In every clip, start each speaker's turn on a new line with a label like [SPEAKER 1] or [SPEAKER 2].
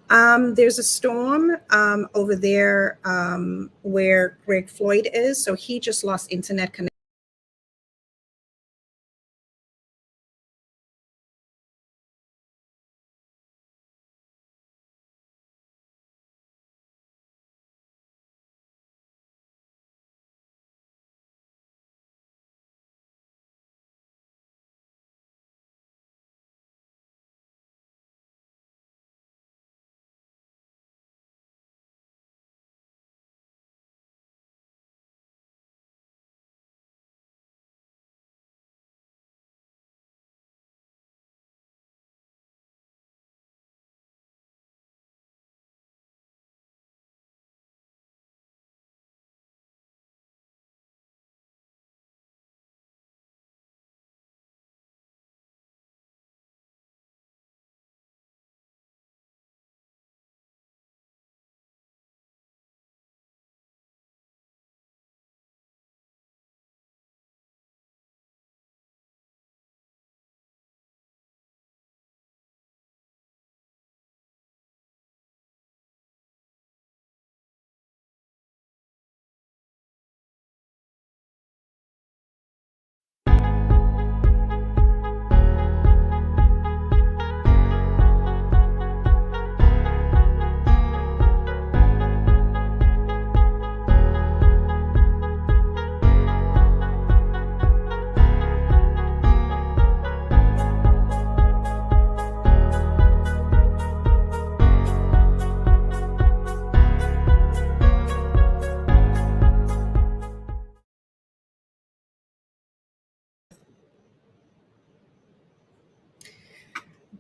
[SPEAKER 1] There's a storm over there where Greg Floyd is, so he just lost internet connection.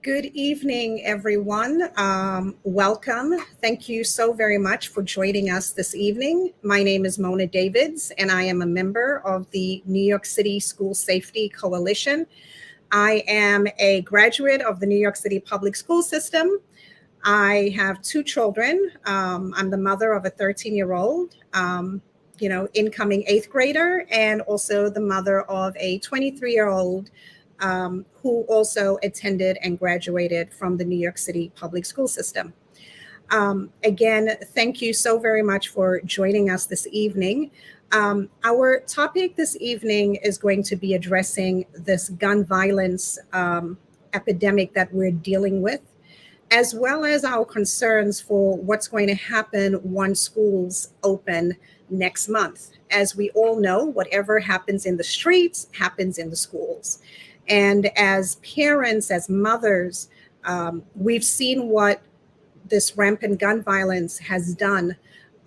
[SPEAKER 1] Good evening, everyone. Welcome. Thank you so very much for joining us this evening. My name is Mona Davids, and I am a member of the New York City School Safety Coalition. I am a graduate of the New York City public school system. I have two children. I'm the mother of a 13-year-old, incoming eighth grader, and also the mother of a 23-year-old who also attended and graduated from the New York City public school system. Again, thank you so very much for joining us this evening. Our topic this evening is going to be addressing this gun violence epidemic that we're dealing with, as well as our concerns for what's going to happen once schools open next month. As we all know, whatever happens in the streets happens in the schools. And as parents, as mothers, we've seen what this rampant gun violence has done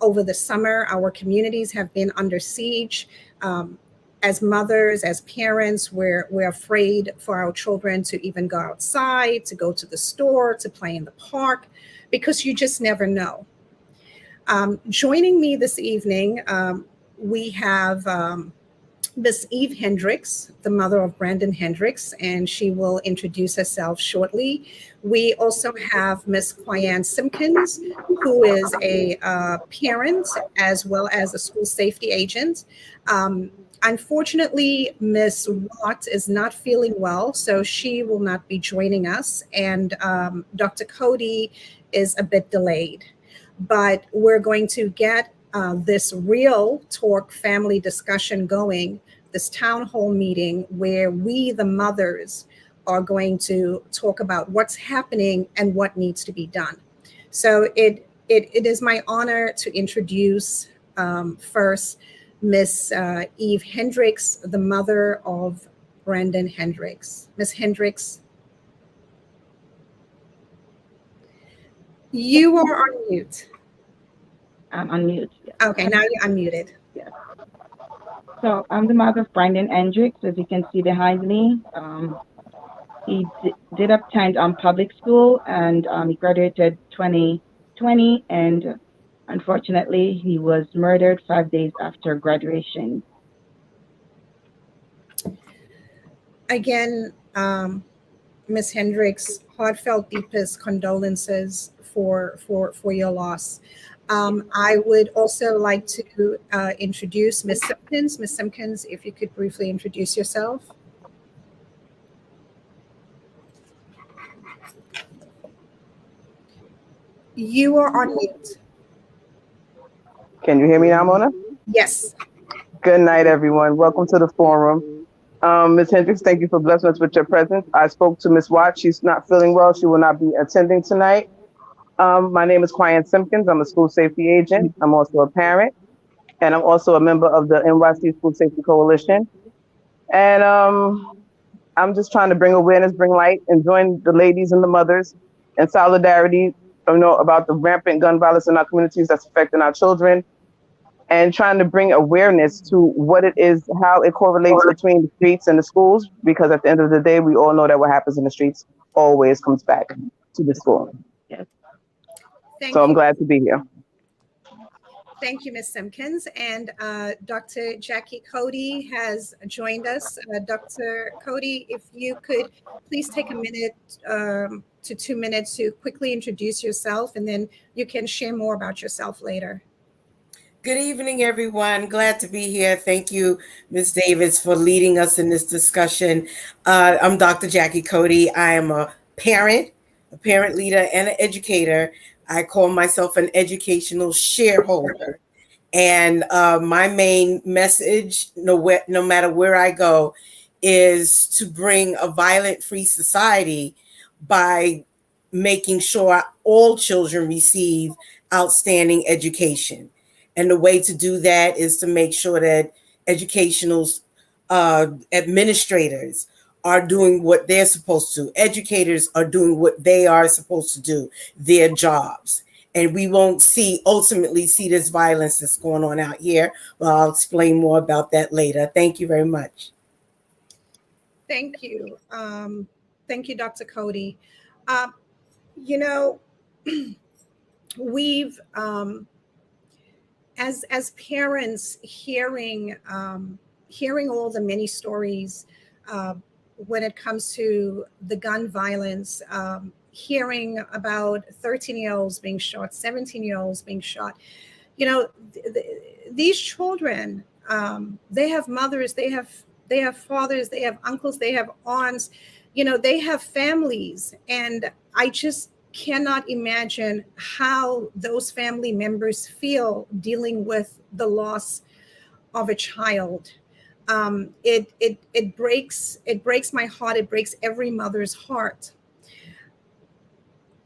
[SPEAKER 1] over the summer. Our communities have been under siege. As mothers, as parents, we're afraid for our children to even go outside, to go to the store, to play in the park, because you just never know. Joining me this evening, we have Miss Eve Hendricks, the mother of Brandon Hendricks, and she will introduce herself shortly. We also have Miss Quyanne Simpkins, who is a parent as well as a school safety agent. Unfortunately, Miss Watt is not feeling well, so she will not be joining us, and Dr. Cody is a bit delayed. But we're going to get this real talk family discussion going, this town hall meeting where we, the mothers, are going to talk about what's happening and what needs to be done. So it is my honor to introduce first Miss Eve Hendricks, the mother of Brandon Hendricks. Miss Hendricks, you are on mute.
[SPEAKER 2] I'm on mute. Yes.
[SPEAKER 1] Okay, now you're unmuted.
[SPEAKER 2] Yes. So I'm the mother of Brandon Hendricks, as you can see behind me. He did attend public school, and he graduated 2020, and unfortunately, he was murdered 5 days after graduation.
[SPEAKER 1] Again, Ms. Hendricks, heartfelt, deepest condolences for your loss. I would also like to introduce Ms. Simpkins. Ms. Simpkins, if you could briefly introduce yourself. You are on mute.
[SPEAKER 3] Can you hear me now, Mona?
[SPEAKER 1] Yes.
[SPEAKER 3] Good night, everyone. Welcome to the forum. Ms. Hendricks, thank you for blessing us with your presence. I spoke to Ms. Watts. She's not feeling well. She will not be attending tonight. My name is Quyan Simpkins. I'm a school safety agent. I'm also a parent, and I'm also a member of the NYC School Safety Coalition. And I'm just trying to bring awareness, bring light, and join the ladies and the mothers in solidarity, about the rampant gun violence in our communities that's affecting our children, and trying to bring awareness to what it is, how it correlates between the streets and the schools, because at the end of the day, we all know that what happens in the streets always comes back to the school.
[SPEAKER 2] Yes.
[SPEAKER 3] So I'm glad to be here.
[SPEAKER 1] Thank you, Ms. Simpkins. And Dr. Jackie Cody has joined us. Dr. Cody, if you could please take a minute to 2 minutes to quickly introduce yourself, and then you can share more about yourself later.
[SPEAKER 4] Good evening, everyone. Glad to be here. Thank you, Ms. Davids, for leading us in this discussion. I'm Dr. Jackie Cody. I am a parent leader, and an educator. I call myself an educational shareholder. And my main message, no matter where I go, is to bring a violent-free society by making sure all children receive outstanding education. And the way to do that is to make sure that educational administrators are doing what they're supposed to. Educators are doing what they are supposed to do, their jobs. And we won't ultimately see this violence that's going on out here. Well, I'll explain more about that later. Thank you very much.
[SPEAKER 1] Thank you. Thank you, Dr. Cody. We've, as parents, hearing all the many stories when it comes to the gun violence, hearing about 13-year-olds being shot, 17-year-olds being shot. These children, they have mothers, they have fathers, they have uncles, they have aunts, they have families. And I just cannot imagine how those family members feel dealing with the loss of a child. It breaks my heart. It breaks every mother's heart.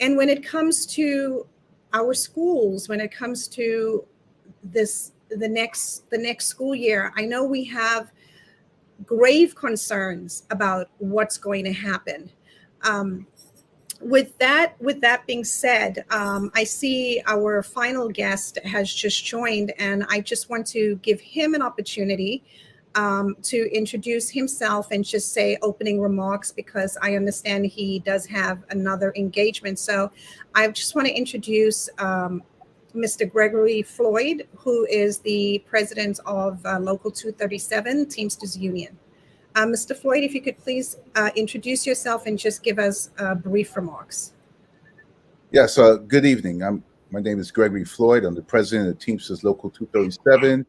[SPEAKER 1] And when it comes to our schools, when it comes to the next school year, I know we have grave concerns about what's going to happen. With that being said, I see our final guest has just joined, and I just want to give him an opportunity to introduce himself and just say opening remarks, because I understand he does have another engagement. So I just want to introduce Mr. Gregory Floyd, who is the president of Local 237 Teamsters Union. Mr. Floyd, if you could please introduce yourself and just give us brief remarks.
[SPEAKER 5] Yes, good evening. My name is Gregory Floyd. I'm the president of Teamsters Local 237,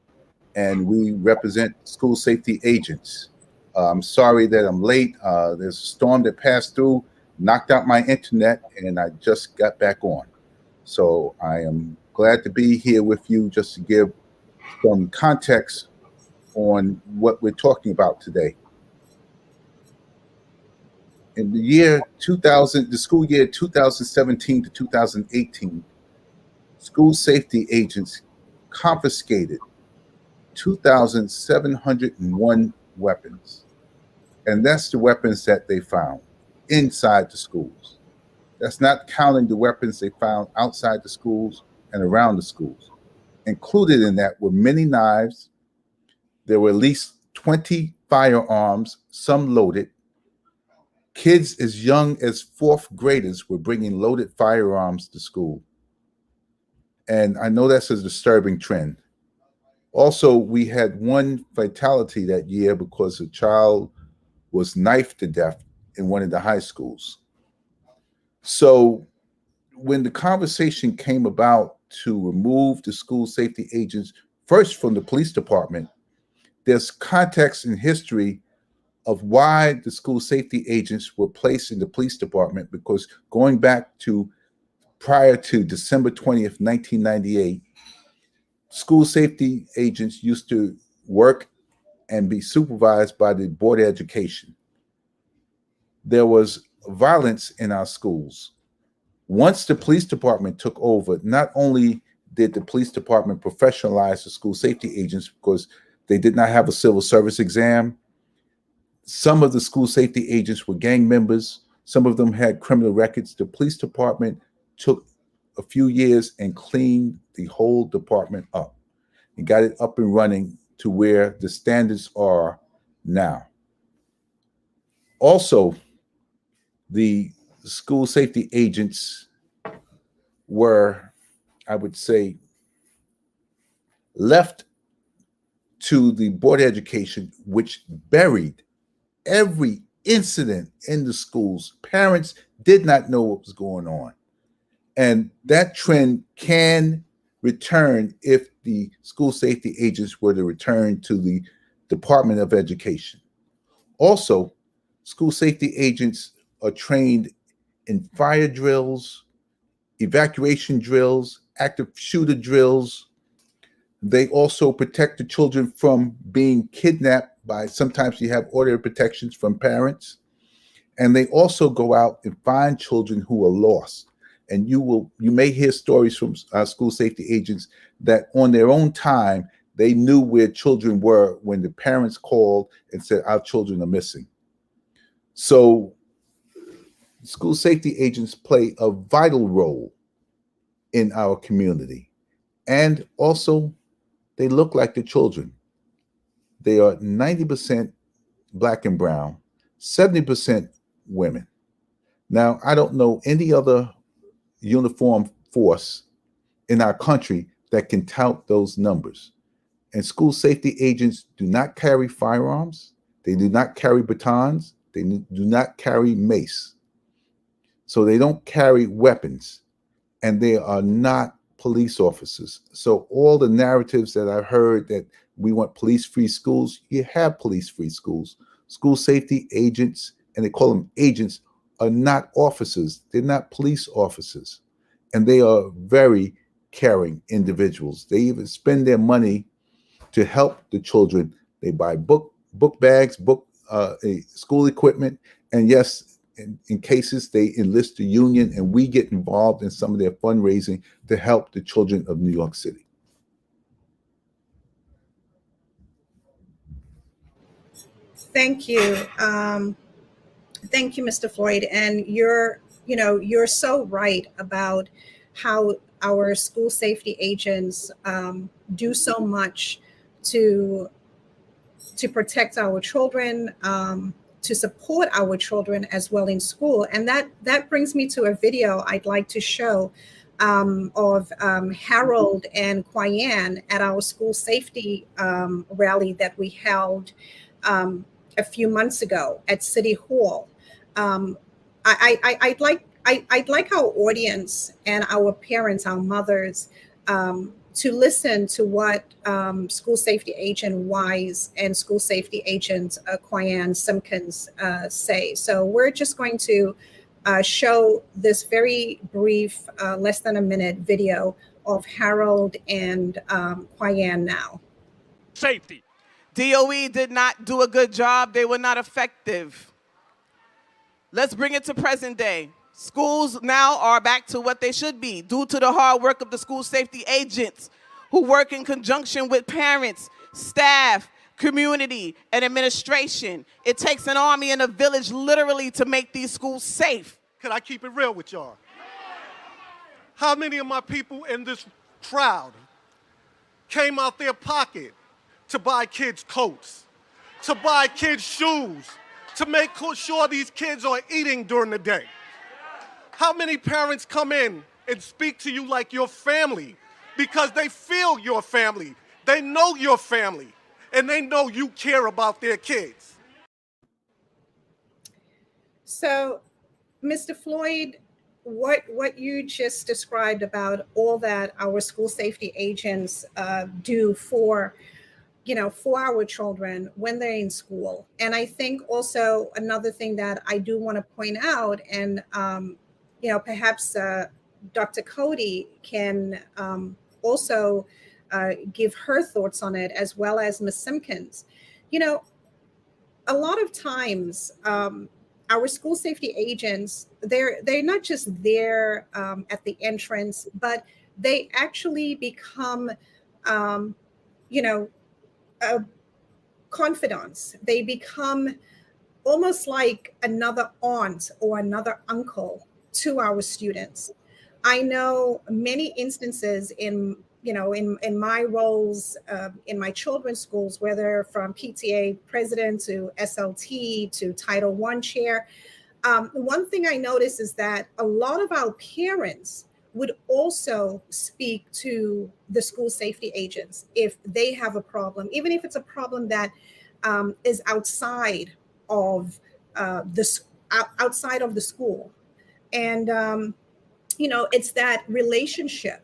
[SPEAKER 5] and we represent school safety agents. I'm sorry that I'm late. There's a storm that passed through, knocked out my internet, and I just got back on. So I am glad to be here with you just to give some context on what we're talking about today. In the year 2000, the school year 2017 to 2018, school safety agents confiscated 2,701 weapons. And that's the weapons that they found inside the schools. That's not counting the weapons they found outside the schools and around the schools. Included in that were many knives. There were at least 20 firearms, some loaded. Kids as young as fourth graders were bringing loaded firearms to school. And I know that's a disturbing trend. Also, we had one fatality that year because a child was knifed to death in one of the high schools. So when the conversation came about to remove the school safety agents, first from the police department, there's context and history of why the school safety agents were placed in the police department, because going back to prior to December 20th, 1998, school safety agents used to work and be supervised by the Board of Education. There was violence in our schools. Once the police department took over, not only did the police department professionalize the school safety agents because they did not have a civil service exam, some of the school safety agents were gang members. Some of them had criminal records. The police department took a few years and cleaned the whole department up and got it up and running to where the standards are now. Also, the school safety agents were, I would say, left to the Board of Education, which buried every incident in the schools. Parents did not know what was going on. And that trend can return if the school safety agents were to return to the Department of Education. Also, school safety agents are trained in fire drills, evacuation drills, active shooter drills. They also protect the children from being kidnapped by, sometimes you have order of protections from parents. And they also go out and find children who are lost. And you may hear stories from school safety agents that on their own time, they knew where children were when the parents called and said, our children are missing. So school safety agents play a vital role in our community. And also, they look like the children. They are 90% Black and brown, 70% women. Now, I don't know any other uniform force in our country that can tout those numbers. And school safety agents do not carry firearms. They do not carry batons. They do not carry mace. So they don't carry weapons. And they are not police officers. So all the narratives that I've heard that we want police-free schools, you have police-free schools. School safety agents, and they call them agents, are not officers. They're not police officers. And they are very caring individuals. They even spend their money to help the children. They buy book bags, school equipment, and yes, in cases they enlist the union, and we get involved in some of their fundraising to help the children of New York City.
[SPEAKER 1] Thank you. Thank you, Mr. Floyd. And you're so right about how our school safety agents do so much to protect our children, to support our children as well in school. And that brings me to a video I'd like to show of Harold and Quyan at our school safety rally that we held a few months ago at City Hall. I'd like our audience and our parents, our mothers, to listen to what school safety agent Wise and school safety agent Quyan Simpkins say. So we're just going to show this very brief, less than a minute video of Harold and Quyan now.
[SPEAKER 6] Safety. DOE did not do a good job. They were not effective. Let's bring it to present day. Schools now are back to what they should be due to the hard work of the school safety agents who work in conjunction with parents, staff, community, and administration. It takes an army and a village literally to make these schools safe.
[SPEAKER 7] Can I keep it real with y'all? How many of my people in this crowd came out their pocket to buy kids coats, to buy kids shoes, to make sure these kids are eating during the day? How many parents come in and speak to you like your family because they feel your family, they know your family, and they know you care about their kids?
[SPEAKER 1] So, Mr. Floyd, what you just described about all that our school safety agents do for our children when they're in school. And I think also another thing that I do want to point out, and perhaps Dr. Cody can also give her thoughts on it, as well as Ms. Simpkins. You know, a lot of times, our school safety agents, they're not just there at the entrance, but they actually become, um, you know, uh, confidants. They become almost like another aunt or another uncle to our students. I know many instances in, in my roles in my children's schools, whether from PTA president to SLT to Title I chair. One thing I noticed is that a lot of our parents would also speak to the school safety agents if they have a problem, even if it's a problem that is outside of outside of the school. And it's that relationship.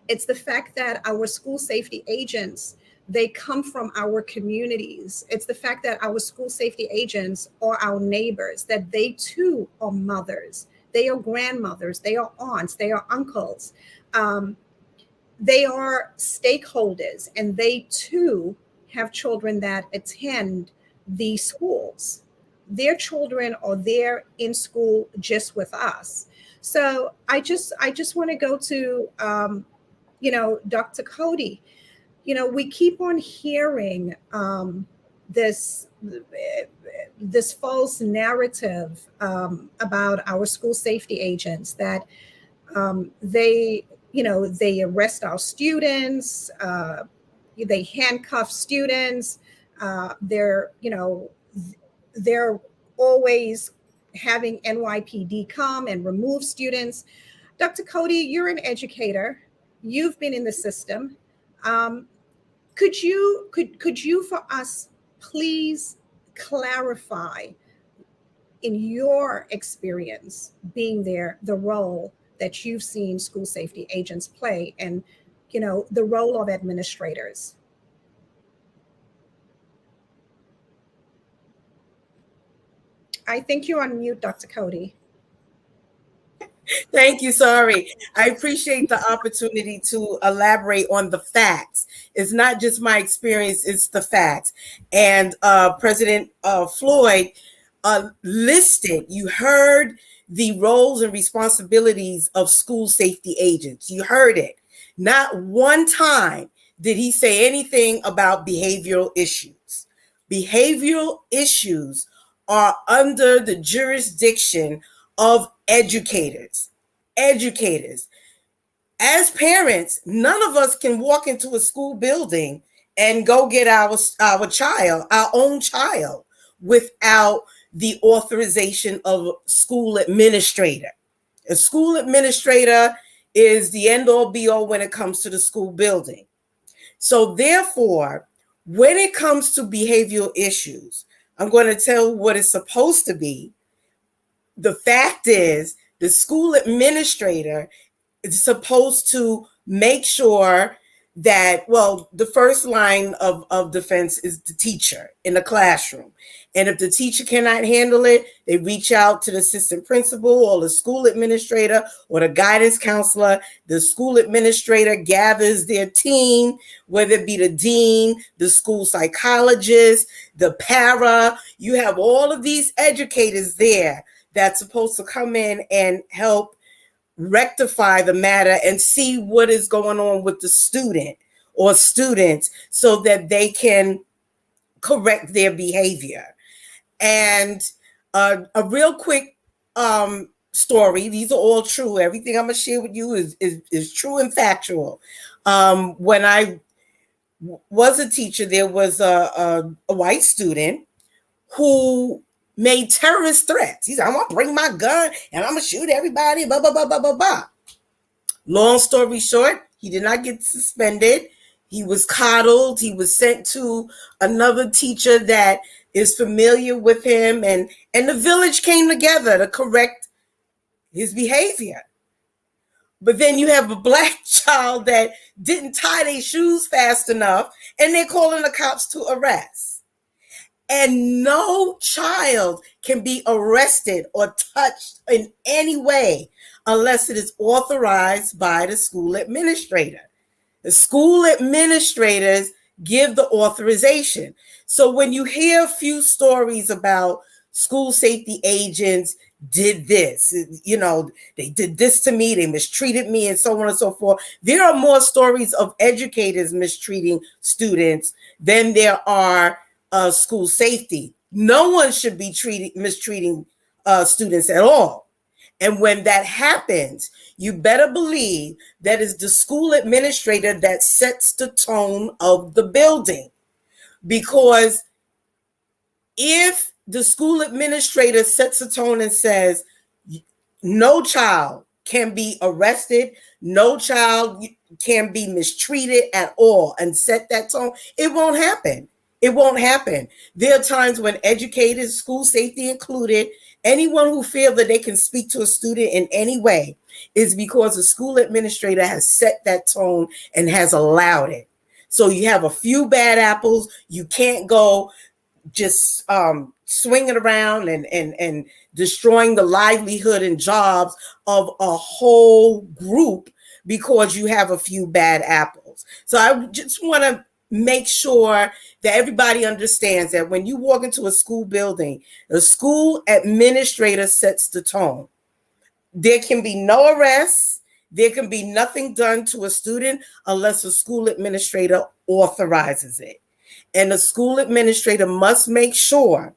[SPEAKER 1] It's the fact that our school safety agents, they come from our communities. It's the fact that our school safety agents are our neighbors, that they too are mothers, they are grandmothers, they are aunts, they are uncles. They are stakeholders, and they too have children that attend these schools. Their children are there in school just with us. So I just want to go to Dr. Cody. We keep on hearing this this false narrative about our school safety agents, that they arrest our students, they handcuff students, they're always having NYPD come and remove students. Dr. Cody, you're an educator. You've been in the system. Could you for us please clarify, in your experience being there, the role that you've seen school safety agents play, and the role of administrators? I think you're on mute, Dr. Cody.
[SPEAKER 4] Thank you. Sorry. I appreciate the opportunity to elaborate on the facts. It's not just my experience, it's the facts. And President Floyd listed, you heard the roles and responsibilities of school safety agents. You heard it. Not one time did he say anything about behavioral issues. Behavioral issues are under the jurisdiction of educators. Educators. As parents, none of us can walk into a school building and go get our child, our own child, without the authorization of a school administrator. A school administrator is the end all be all when it comes to the school building. So therefore, when it comes to behavioral issues, I'm going to tell what it's supposed to be. The fact is, the school administrator is supposed to make sure that, well, the first line of defense is the teacher in the classroom. And if the teacher cannot handle it, they reach out to the assistant principal or the school administrator or the guidance counselor. The school administrator gathers their team, whether it be the dean, the school psychologist, the para. You have all of these educators there that's supposed to come in and help rectify the matter and see what is going on with the student or students so that they can correct their behavior. And a real quick story. These are all true. Everything I'm going to share with you is true and factual. When I was a teacher, there was a white student who made terrorist threats. He said, I'm going to bring my gun and I'm going to shoot everybody, blah, blah, blah, blah, blah, blah. Long story short, he did not get suspended. He was coddled. He was sent to another teacher that is familiar with him. And the village came together to correct his behavior. But then you have a black child that didn't tie their shoes fast enough, and they're calling the cops to arrest. And no child can be arrested or touched in any way unless it is authorized by the school administrator. The school administrators give the authorization. So when you hear a few stories about school safety agents did this, you know, they did this to me, they mistreated me, and so on and so forth. There are more stories of educators mistreating students than there are school safety. No one should be mistreating students at all. And when that happens, you better believe that is the school administrator that sets the tone of the building. Because if the school administrator sets a tone and says, no child can be arrested, no child can be mistreated at all, and set that tone, it won't happen. It won't happen. There are times when educators, school safety included, anyone who feel that they can speak to a student in any way is because the school administrator has set that tone and has allowed it. So you have a few bad apples. You can't go just swinging around and destroying the livelihood and jobs of a whole group because you have a few bad apples. So I just want to make sure that everybody understands that when you walk into a school building, the school administrator sets the tone. There can be no arrests. There can be nothing done to a student unless a school administrator authorizes it. And the school administrator must make sure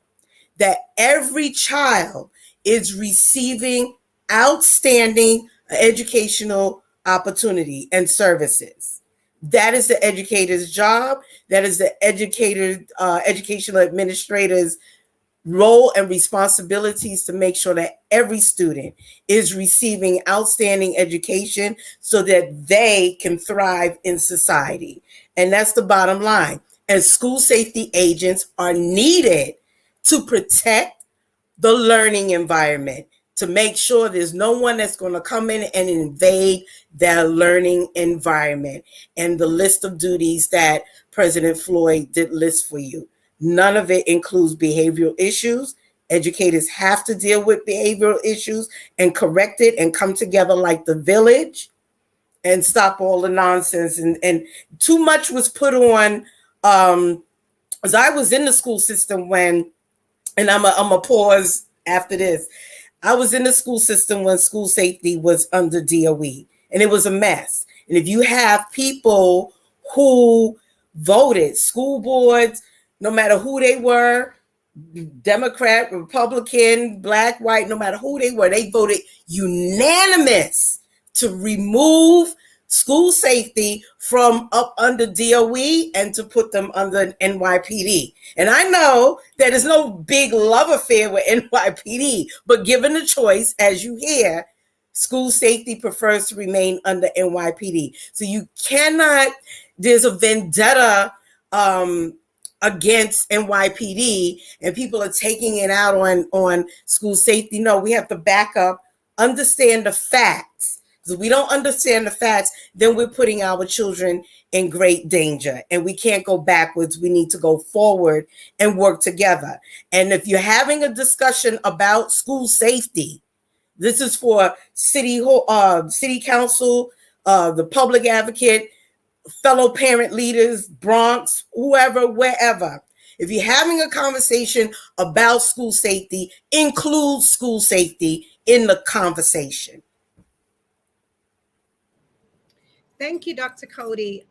[SPEAKER 4] that every child is receiving outstanding educational opportunity and services. That is the educator's job. That is the educational administrator's role and responsibilities to make sure that every student is receiving outstanding education so that they can thrive in society. And that's the bottom line. And school safety agents are needed to protect the learning environment, to make sure there's no one that's going to come in and invade their learning environment. And the list of duties that President Floyd did list for you, none of it includes behavioral issues. Educators have to deal with behavioral issues and correct it and come together like the village and stop all the nonsense. And too much was put on, as I was in the school system when, and I'm a pause after this. I was in the school system when school safety was under DOE, and it was a mess. And if you have people who voted, school boards, no matter who they were, Democrat, Republican, black, white, no matter who they were, they voted unanimous to remove school safety from up under DOE and to put them under NYPD. And I know that there's no big love affair with NYPD, but given the choice, as you hear, school safety prefers to remain under NYPD. So you cannot, there's a vendetta against NYPD and people are taking it out on school safety. No, we have to back up, understand the facts. If we don't understand the facts, then we're putting our children in great danger and we can't go backwards. We need to go forward and work together. And if you're having a discussion about school safety, this is for city council, the public advocate, fellow parent leaders, Bronx, whoever, wherever. If you're having a conversation about school safety, include school safety in the conversation.
[SPEAKER 1] Thank you, Dr. Cody.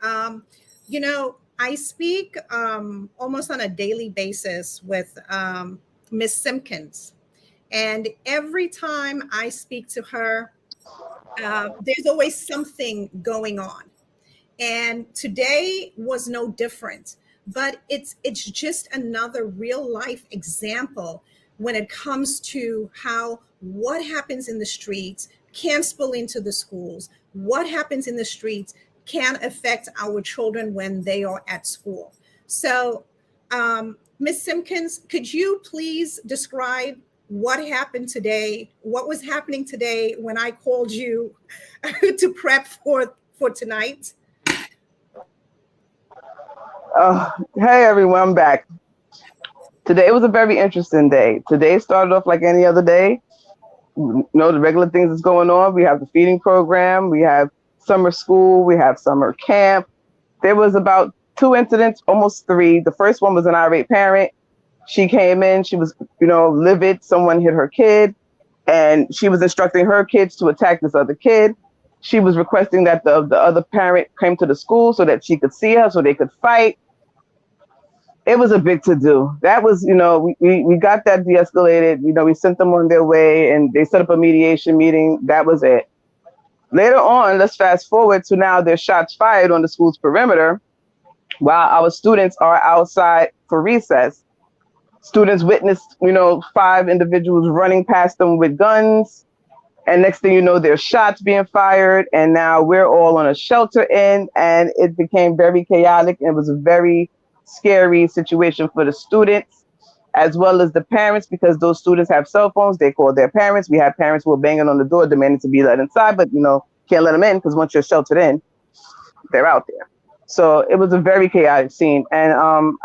[SPEAKER 1] You know, I speak almost on a daily basis with Miss Simpkins. And every time I speak to her, there's always something going on. And today was no different. But it's just another real life example when it comes to how what happens in the streets can spill into the schools. What happens in the streets can affect our children when they are at school. So, Ms. Simpkins, could you please describe what happened today? What was happening today when I called you to prep for tonight?
[SPEAKER 3] Hey everyone, I'm back. Today was a very interesting day. Today started off like any other day. the regular things that's going on. We have the feeding program. We have summer school. We have summer camp. There was about 2 incidents, almost 3. The first one was an irate parent. She came in. She was, livid. Someone hit her kid, and she was instructing her kids to attack this other kid. She was requesting that the other parent came to the school so that she could see her, so they could fight. It was a big to-do. That was, we got that de-escalated. We sent them on their way, and they set up a mediation meeting. That was it. Later on, let's fast forward to now there's shots fired on the school's perimeter while our students are outside for recess. Students witnessed, 5 individuals running past them with guns. And next thing you know, there's shots being fired. And now we're all on a shelter end, and it became very chaotic. It was a very scary situation for the students as well as the parents, because those students have cell phones. They call their parents. We have parents who are banging on the door demanding to be let inside, but can't let them in because once you're sheltered in, they're out there. So it was a very chaotic scene. And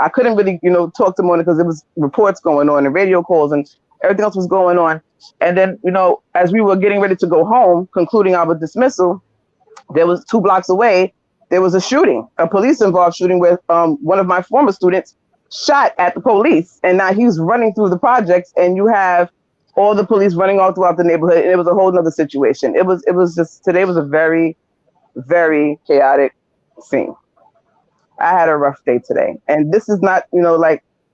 [SPEAKER 3] I couldn't really, talk to Mona because there was reports going on and radio calls and everything else was going on. And then, as we were getting ready to go home, concluding our dismissal, there was 2 blocks away, there was a shooting, a police involved shooting where one of my former students shot at the police. And now he's running through the projects, and you have all the police running all throughout the neighborhood. And it was a whole nother situation. It was just, today was a very, very chaotic scene. I had a rough day today. And this is not,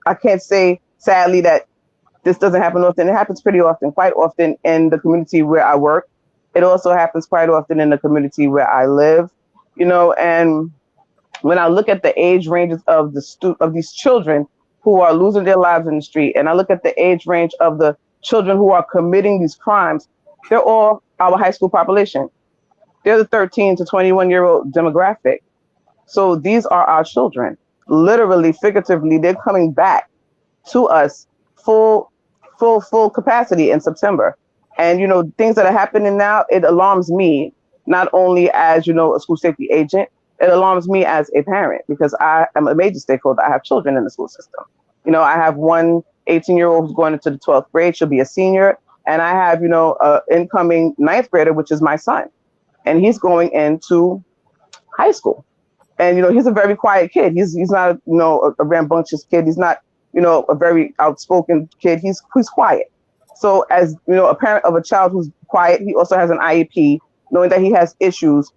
[SPEAKER 3] I can't say sadly that this doesn't happen often. It happens pretty often, quite often in the community where I work. It also happens quite often in the community where I live, and when I look at the age ranges of these children who are losing their lives in the street, and I look at the age range of the children who are committing these crimes, they're all our high school population. They're the 13 to 21-year-old demographic. So these are our children. Literally, figuratively, they're coming back to us full capacity in September. And, things that are happening now, it alarms me, not only as, a school safety agent, it alarms me as a parent, because I am a major stakeholder. I have children in the school system. I have one 18-year-old who's going into the 12th grade. She'll be a senior. And I have, an incoming 9th grader, which is my son. And he's going into high school. And, he's a very quiet kid. He's not, a rambunctious kid. He's not, a very outspoken kid. He's quiet. So as, a parent of a child who's quiet, he also has an IEP, knowing that he has issues.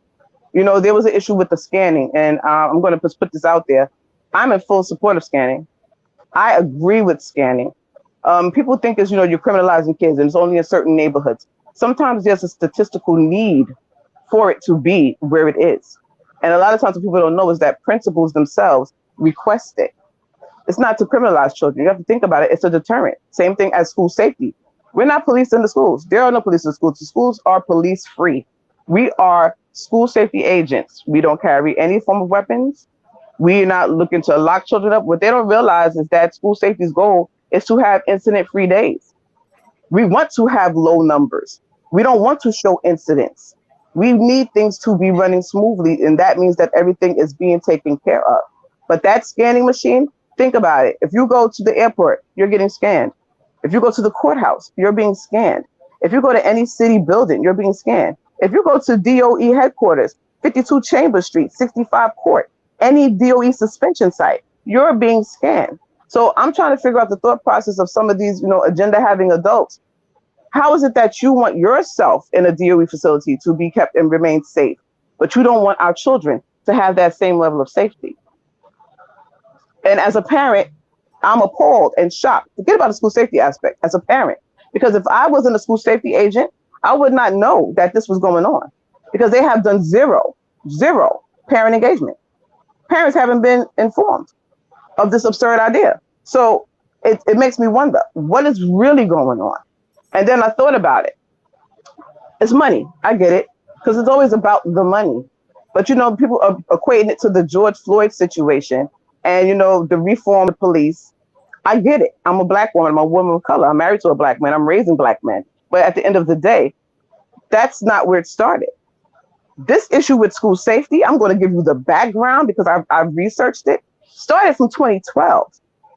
[SPEAKER 3] There was an issue with the scanning, and I'm going to put this out there. I'm in full support of scanning. I agree with scanning. People think it's, you're criminalizing kids and it's only in certain neighborhoods. Sometimes there's a statistical need for it to be where it is. And a lot of times what people don't know is that principals themselves request it. It's not to criminalize children. You have to think about it. It's a deterrent. Same thing as school safety. We're not police in the schools. There are no police in the schools. The schools are police free. We are school safety agents. We don't carry any form of weapons. We're not looking to lock children up. What they don't realize is that school safety's goal is to have incident-free days. We want to have low numbers. We don't want to show incidents. We need things to be running smoothly, and that means that everything is being taken care of. But that scanning machine, think about it. If you go to the airport, you're getting scanned. If you go to the courthouse, you're being scanned. If you go to any city building, you're being scanned. If you go to DOE headquarters, 52 Chambers Street, 65 Court, any DOE suspension site, you're being scanned. So I'm trying to figure out the thought process of some of these, agenda-having adults. How is it that you want yourself in a DOE facility to be kept and remain safe, but you don't want our children to have that same level of safety? And as a parent, I'm appalled and shocked. Forget about the school safety aspect as a parent, because if I wasn't a school safety agent, I would not know that this was going on, because they have done zero parent engagement. Parents haven't been informed of this absurd idea. So it makes me wonder, what is really going on? And then I thought about it. It's money. I get it, because it's always about the money. But, people are equating it to the George Floyd situation and, the reform of police. I get it. I'm a Black woman. I'm a woman of color. I'm married to a Black man. I'm raising Black men. But at the end of the day, that's not where it started. This issue with school safety, I'm going to give you the background because I've researched it, started from 2012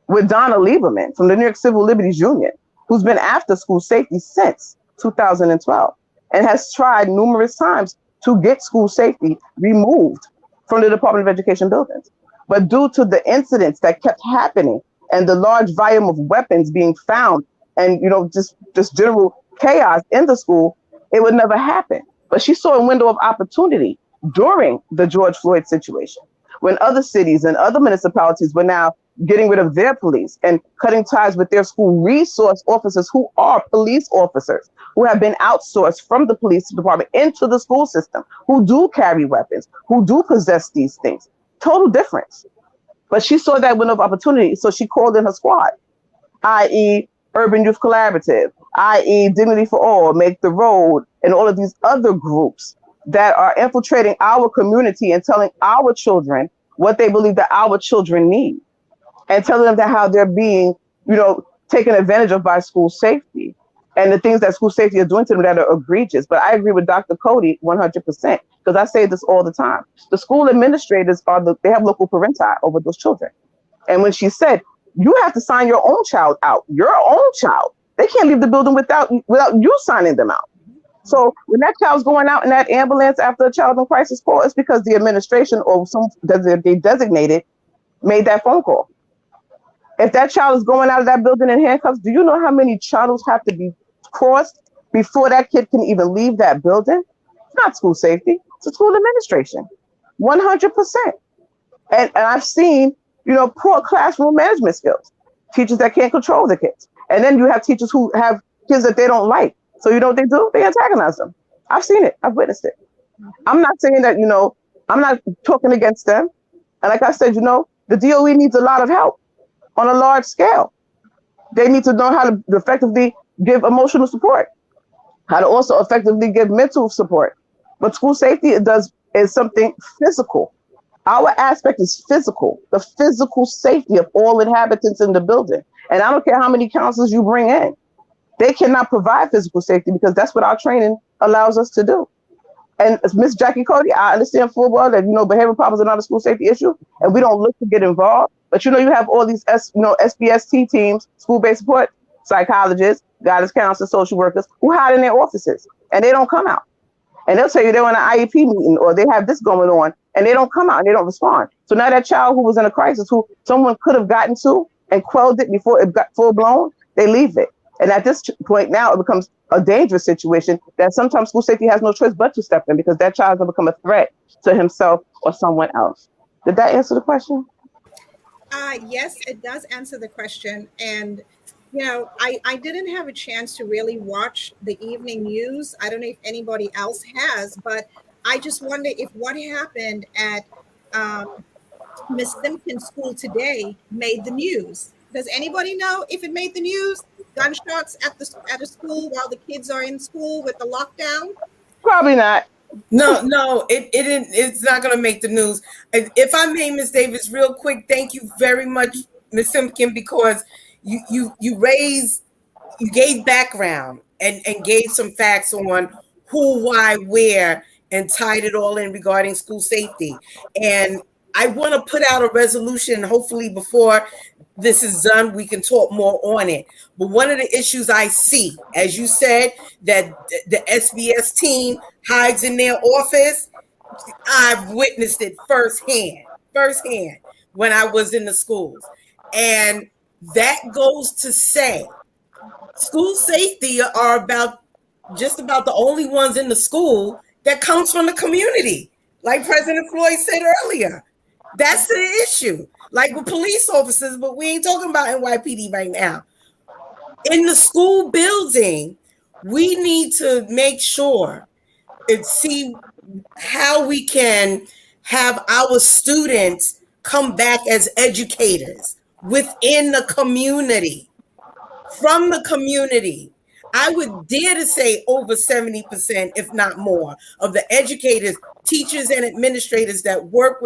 [SPEAKER 3] with Donna Lieberman from the New York Civil Liberties Union, who's been after school safety since. 2012, and has tried numerous times to get school safety removed from the Department of Education buildings. But due to the incidents that kept happening and the large volume of weapons being found and, just general chaos in the school, it would never happen. But she saw a window of opportunity during the George Floyd situation, when other cities and other municipalities were now getting rid of their police and cutting ties with their school resource officers who are police officers, who have been outsourced from the police department into the school system, who do carry weapons, who do possess these things. Total difference. But she saw that window of opportunity, so she called in her squad, i.e. Urban Youth Collaborative, i.e. Dignity for All, Make the Road, and all of these other groups that are infiltrating our community and telling our children what they believe that our children need, and telling them that how they're being, taken advantage of by school safety and the things that school safety is doing to them that are egregious. But I agree with Dr. Cody 100%, because I say this all the time. The school administrators they have local parenti over those children. And when she said, you have to sign your own child out, they can't leave the building without you signing them out. So when that child's going out in that ambulance after a child in crisis call, it's because the administration or some they designated made that phone call. If that child is going out of that building in handcuffs, do you know how many channels have to be crossed before that kid can even leave that building? It's not school safety, it's school administration, 100%. And I've seen, poor classroom management skills, teachers that can't control the kids. And then you have teachers who have kids that they don't like. So you know what they do? They antagonize them. I've seen it. I've witnessed it. I'm not saying that, I'm not talking against them. And like I said, the DOE needs a lot of help on a large scale. They need to know how to effectively give emotional support, how to also effectively give mental support. But school safety is something physical. Our aspect is physical, the physical safety of all inhabitants in the building. And I don't care how many counselors you bring in. They cannot provide physical safety because that's what our training allows us to do. And Miss Jackie Cody, I understand full well that, behavioral problems are not a school safety issue and we don't look to get involved. But, you have all these, SBST teams, school-based support, psychologists, guidance counselors, social workers who hide in their offices and they don't come out. And they'll tell you they're on an IEP meeting or they have this going on and they don't come out and they don't respond. So now that child who was in a crisis, who someone could have gotten to and quelled it before it got full blown, they leave it. And at this point now, it becomes a dangerous situation that sometimes school safety has no choice but to step in because that child will become a threat to himself or someone else. Did that answer the question?
[SPEAKER 1] Yes, it does answer the question. And, I didn't have a chance to really watch the evening news. I don't know if anybody else has, but I just wonder if what happened at Miss Simpkins' school today made the news. Does anybody know if it made the news? Gunshots at a school while the kids are in school with the lockdown?
[SPEAKER 3] Probably not.
[SPEAKER 4] No, it's not going to make the news. If I may, Ms. Davis, real quick, thank you very much, Ms. Simpkin, because you gave background and gave some facts on who, why, where, and tied it all in regarding school safety. And I want to put out a resolution, hopefully before this is done, we can talk more on it. But one of the issues I see, as you said, that the SBS team hides in their office, I've witnessed it firsthand when I was in the schools. And that goes to say school safety are just about the only ones in the school that comes from the community. Like President Floyd said earlier, that's the issue. Like with police officers, but we ain't talking about NYPD right now. In the school building, we need to make sure and see how we can have our students come back as educators within the community, from the community. I would dare to say over 70%, if not more, of the educators, teachers, and administrators that work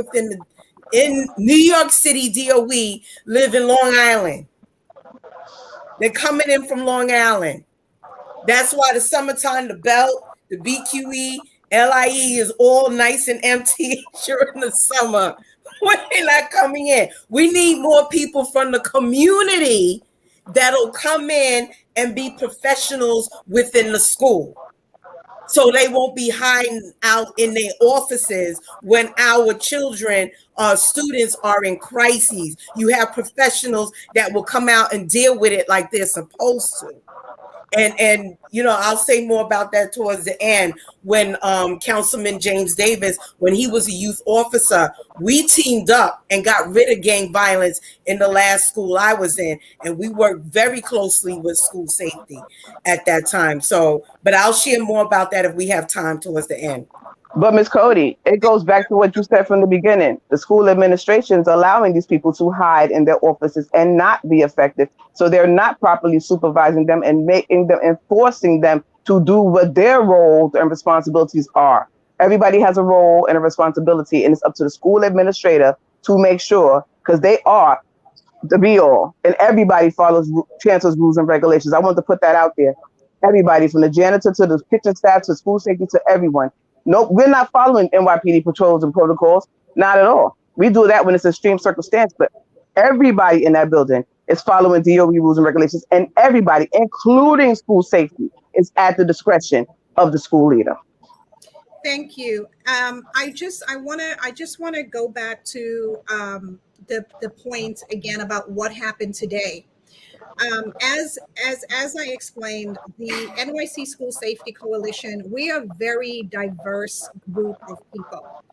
[SPEAKER 4] in New York City DOE live in Long Island. They're coming in from Long Island. That's why the summertime, the belt, the BQE, LIE is all nice and empty during the summer when they're not coming in. We need more people from the community that'll come in and be professionals within the school. So they won't be hiding out in their offices when our children, students are in crises. You have professionals that will come out and deal with it like they're supposed to. And I'll say more about that towards the end when Councilman James Davis, when he was a youth officer, we teamed up and got rid of gang violence in the last school I was in, and we worked very closely with school safety at that time. So, but I'll share more about that if we have time towards the end.
[SPEAKER 3] But Ms. Cody, it goes back to what you said from the beginning. The school administration's allowing these people to hide in their offices and not be effective. So they're not properly supervising them and enforcing them to do what their roles and responsibilities are. Everybody has a role and a responsibility, and it's up to the school administrator to make sure, because they are the be all, and everybody follows chancellor's rules and regulations. I want to put that out there. Everybody, from the janitor to the kitchen staff to school safety to everyone. No, we're not following NYPD patrols and protocols. Not at all. We do that when it's extreme circumstance, but everybody in that building is following DOE rules and regulations, and everybody, including school safety, is at the discretion of the school leader.
[SPEAKER 1] Thank you. I just want to go back to the point again about what happened today. As I explained, the NYC School Safety Coalition, we are a very diverse group of people,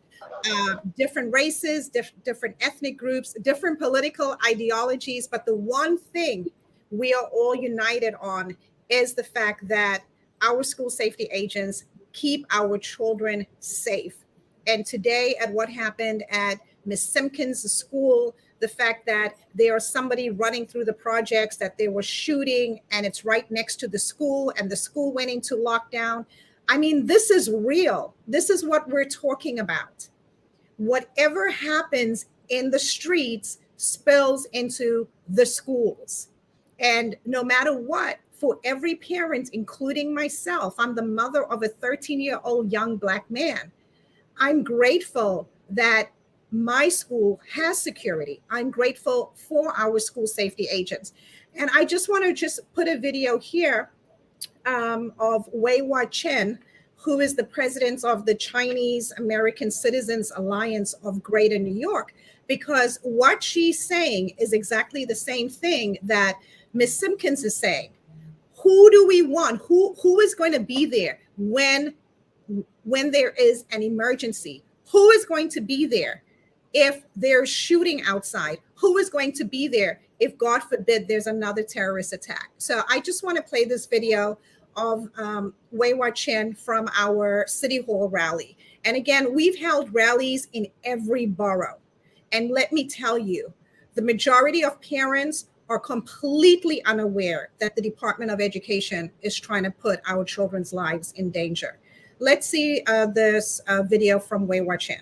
[SPEAKER 1] different races, different ethnic groups, different political ideologies. But the one thing we are all united on is the fact that our school safety agents keep our children safe. And today, at what happened at Miss Simpkins' school, the fact that there is somebody running through the projects, that they were shooting, and it's right next to the school, and the school went into lockdown. I mean, this is real. This is what we're talking about. Whatever happens in the streets spills into the schools. And no matter what, for every parent, including myself, I'm the mother of a 13-year-old young Black man. I'm grateful that my school has security. I'm grateful for our school safety agents. And I just want to just put a video here of Wei Hua Chen, who is the president of the Chinese American Citizens Alliance of Greater New York, because what she's saying is exactly the same thing that Ms. Simpkins is saying. Who do we want? Who is going to be there when there is an emergency? Who is going to be there if there's shooting outside? Who is going to be there if, God forbid, there's another terrorist attack? So I just want to play this video of Wei Hua Chen from our City Hall rally. And again, we've held rallies in every borough. And let me tell you, the majority of parents are completely unaware that the Department of Education is trying to put our children's lives in danger. Let's see this video from Wei Hua Chen.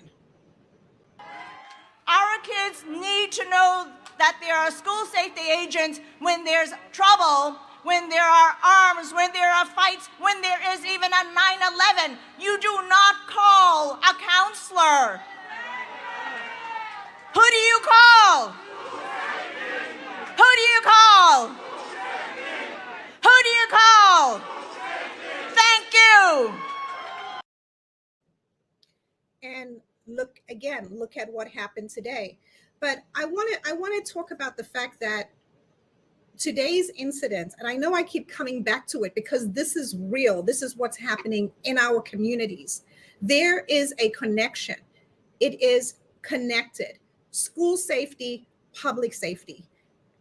[SPEAKER 8] Our kids need to know that there are school safety agents when there's trouble, when there are arms, when there are fights, when there is even a 9/11. You do not call a counselor. Who do you call? Who do you call? Who do you call? Thank you.
[SPEAKER 1] And look at what happened today. But I want to talk about the fact that today's incident, and I know I keep coming back to it because this is real. This is what's happening in our communities. There is a connection. It is connected. School safety, public safety.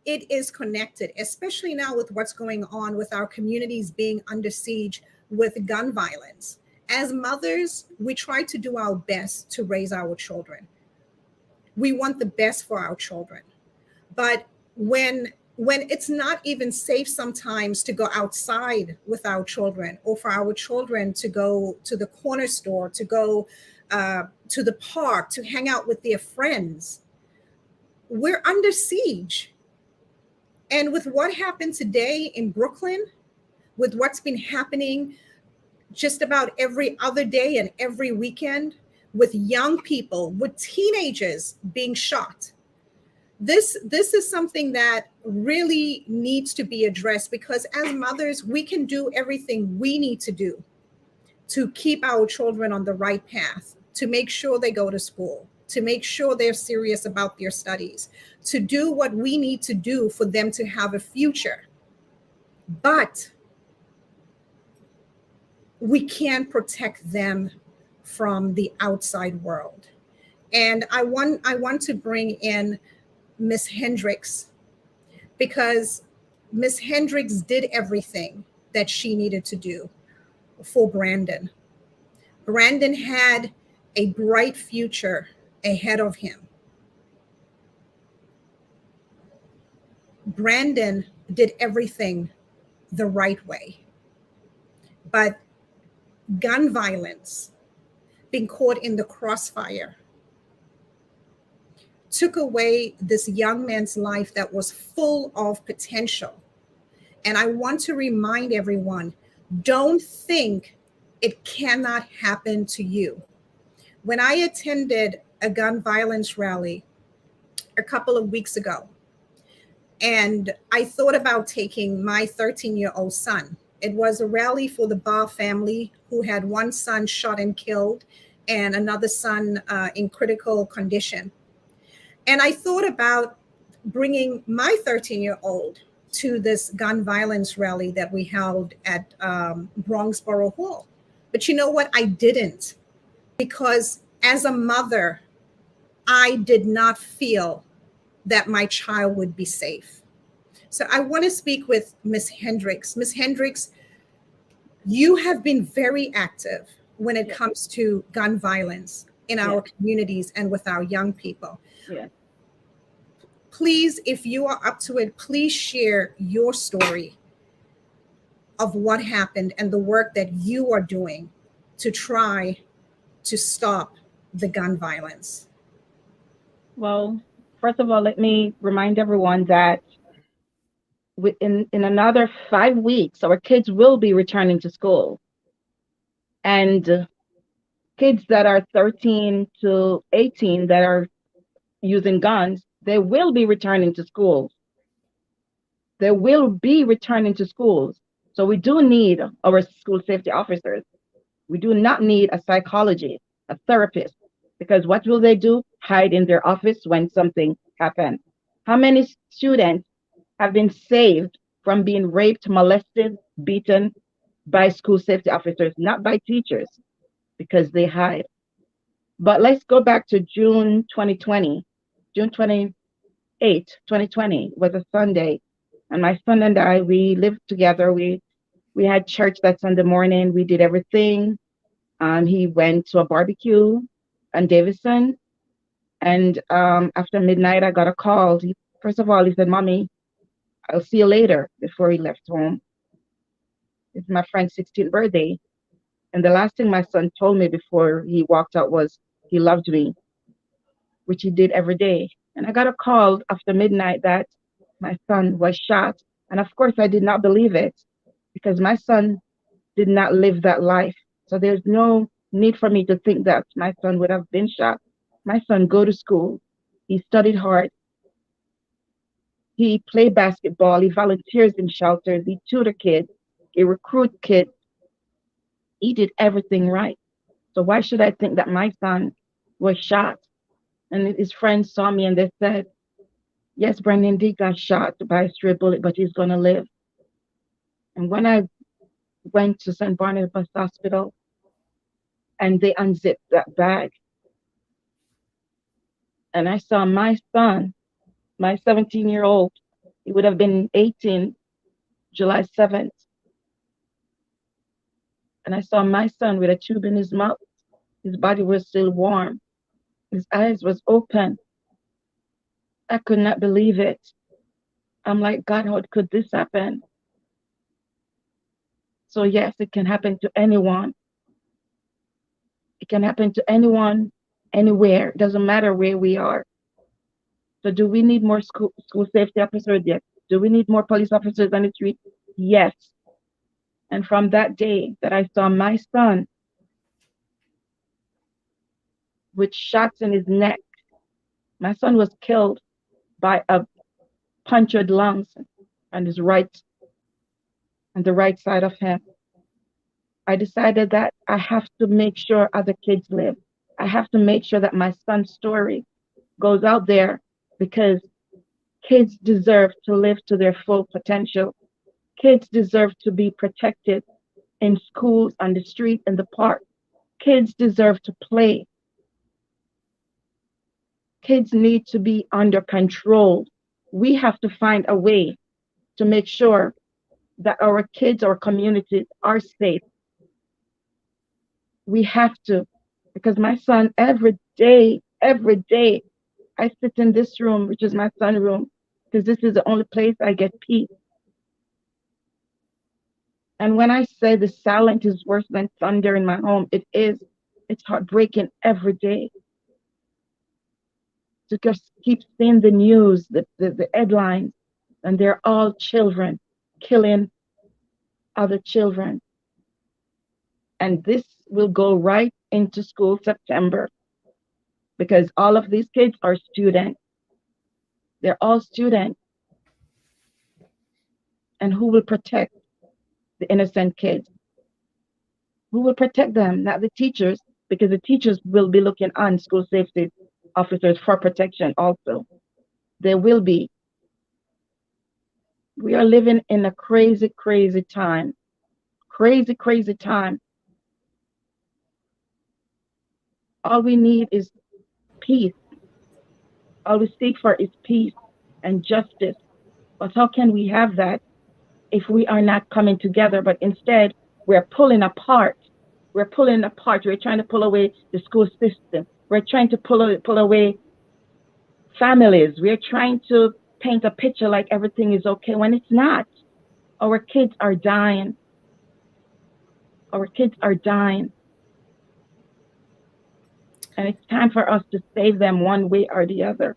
[SPEAKER 1] It is connected, especially now with what's going on with our communities being under siege with gun violence. As mothers, we try to do our best to raise our children. We want the best for our children. But when it's not even safe sometimes to go outside with our children, or for our children to go to the corner store, to go to the park, to hang out with their friends, we're under siege. And with what happened today in Brooklyn, with what's been happening just about every other day and every weekend, with young people, with teenagers being shot, this is something that really needs to be addressed, because as mothers, we can do everything we need to do to keep our children on the right path, to make sure they go to school, to make sure they're serious about their studies, to do what we need to do for them to have a future. But we can protect them from the outside world. And I want to bring in Miss Hendricks, because Miss Hendricks did everything that she needed to do for Brandon. Brandon had a bright future ahead of him. Brandon did everything the right way. But gun violence, being caught in the crossfire, took away this young man's life that was full of potential. And I want to remind everyone, don't think it cannot happen to you. When I attended a gun violence rally a couple of weeks ago, and I thought about taking my 13-year-old son. It was a rally for the Barr family, who had one son shot and killed and another son in critical condition. And I thought about bringing my 13-year-old to this gun violence rally that we held at Bronx Borough Hall. But you know what? I didn't, because as a mother, I did not feel that my child would be safe. So I want to speak with Ms. Hendricks. Ms. Hendricks, you have been very active when it comes to gun violence in our communities and with our young people.
[SPEAKER 2] Yes.
[SPEAKER 1] Please, if you are up to it, please share your story of what happened and the work that you are doing to try to stop the gun violence.
[SPEAKER 2] Well, first of all, let me remind everyone that in another 5 weeks, our kids will be returning to school. And kids that are 13 to 18 that are using guns, they will be returning to schools. They will be returning to schools. So we do need our school safety officers. We do not need a psychologist, a therapist, because what will they do? Hide in their office when something happens. How many students have been saved from being raped, molested, beaten by school safety officers, not by teachers, because they hide? But let's go back to June 2020. June 28, 2020 was a Sunday. And my son and I, we lived together. We had church that Sunday morning. We did everything. He went to a barbecue on Davison. And after midnight, I got a call. First of all, he said, "Mommy, I'll see you later," before he left home. It's my friend's 16th birthday. And the last thing my son told me before he walked out was he loved me, which he did every day. And I got a call after midnight that my son was shot. And of course, I did not believe it, because my son did not live that life. So there's no need for me to think that my son would have been shot. My son go to school. He studied hard. He played basketball. He volunteers in shelters. He tutor kids. He recruit kids. He did everything right. So why should I think that my son was shot? And his friends saw me and they said, "Yes, Brandon D got shot by a stray bullet, but he's gonna live." And when I went to St. Barnabas Hospital and they unzipped that bag, and I saw my son, my 17-year-old, he would have been 18, July 7th. And I saw my son with a tube in his mouth. His body was still warm. His eyes was open. I could not believe it. I'm like, God, how could this happen? So yes, it can happen to anyone. It can happen to anyone, anywhere. It doesn't matter where we are. So do we need more school safety officers? Yes. Do we need more police officers on the street? Yes. And from that day that I saw my son with shots in his neck, my son was killed by a punctured lungs on his right, on the right side of him. I decided that I have to make sure other kids live. I have to make sure that my son's story goes out there, because kids deserve to live to their full potential. Kids deserve to be protected in schools, on the street, in the park. Kids deserve to play. Kids need to be under control. We have to find a way to make sure that our kids, our communities are safe. We have to, because my son, every day, I sit in this room, which is my son's room, because this is the only place I get peace. And when I say the silence is worse than thunder in my home, it is. It's heartbreaking every day to just keep seeing the news, the headlines, and they're all children killing other children. And this will go right into school September, because all of these kids are students. They're all students. And who will protect the innocent kids? Who will protect them? Not the teachers, because the teachers will be looking on school safety officers for protection also. There will be. We are living in a crazy, crazy time. Crazy, crazy time. All we need is peace. All we seek for is peace and justice. But how can we have that if we are not coming together, but instead we're pulling apart? We're pulling apart. We're trying to pull away the school system. We're trying to pull away families. We're trying to paint a picture like everything is okay when it's not. Our kids are dying. Our kids are dying. And it's time for us to save them one way or the other.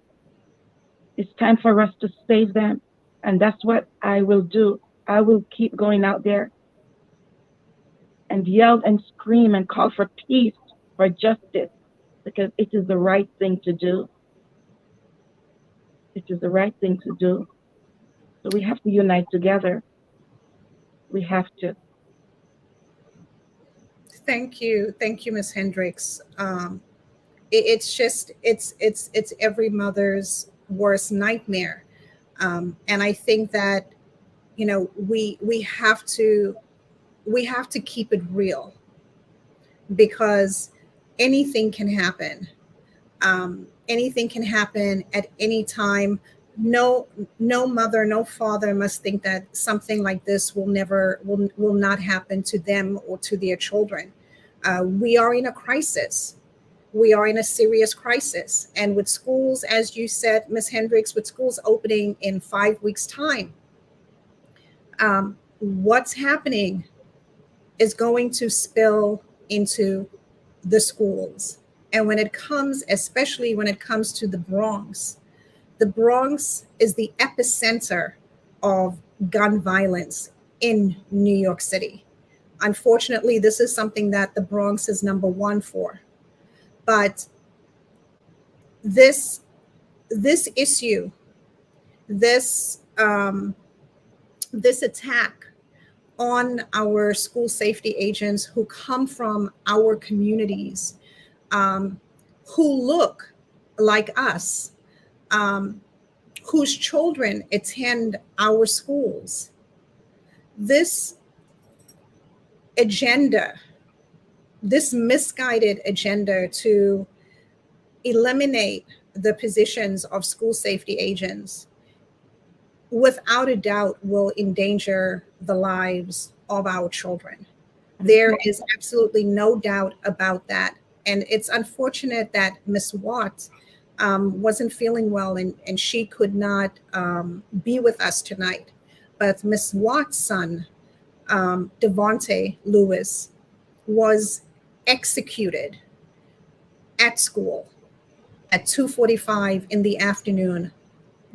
[SPEAKER 2] It's time for us to save them. And that's what I will do. I will keep going out there and yell and scream and call for peace, for justice, because it is the right thing to do. It is the right thing to do. So we have to unite together. We have to.
[SPEAKER 1] Thank you, Ms. Hendricks. It's every mother's worst nightmare, and I think that we have to keep it real, because anything can happen. Anything can happen at any time. No mother, no father must think that something like this will not happen to them or to their children. We are in a crisis. We are in a serious crisis. And with schools, as you said, Ms. Hendricks, with schools opening in 5 weeks' time, what's happening is going to spill into the schools. And especially when it comes to the Bronx is the epicenter of gun violence in New York City. Unfortunately, this is something that the Bronx is number one for. But this issue, this attack on our school safety agents who come from our communities, who look like us, whose children attend our schools. This agenda, this misguided agenda to eliminate the positions of school safety agents, without a doubt will endanger the lives of our children. There is absolutely no doubt about that. And it's unfortunate that Ms. Watt wasn't feeling well and she could not be with us tonight. But Ms. Watt's son, Devontae Lewis, was executed at school at 2:45 in the afternoon,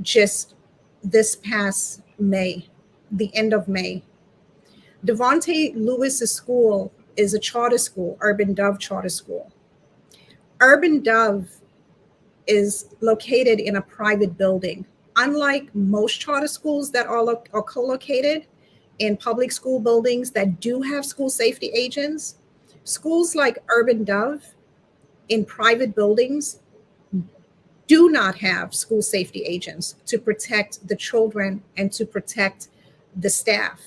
[SPEAKER 1] just this past May, the end of May. Devontae Lewis's school is a charter school, Urban Dove Charter School. Urban Dove is located in a private building Unlike most charter schools that are co-located in public school buildings that do have school safety agents, schools like Urban Dove in private buildings do not have school safety agents to protect the children and to protect the staff.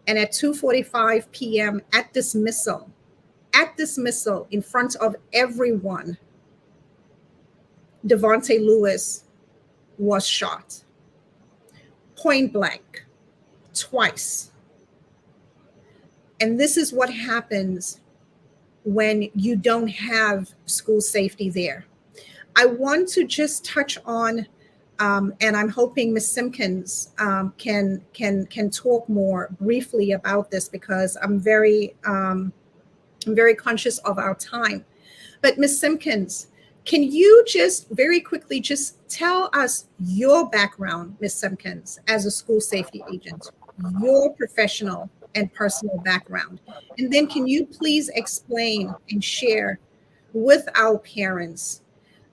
[SPEAKER 1] And at 2:45 p.m. at dismissal in front of everyone, Devontae Lewis was shot point blank twice. And this is what happens when you don't have school safety there. I want to just touch on, and I'm hoping Ms. Simpkins can talk more briefly about this, because I'm very conscious of our time. But Ms. Simpkins, can you just very quickly just tell us your background, Ms. Simpkins, as a school safety agent, your professional and personal background? And then can you please explain and share with our parents,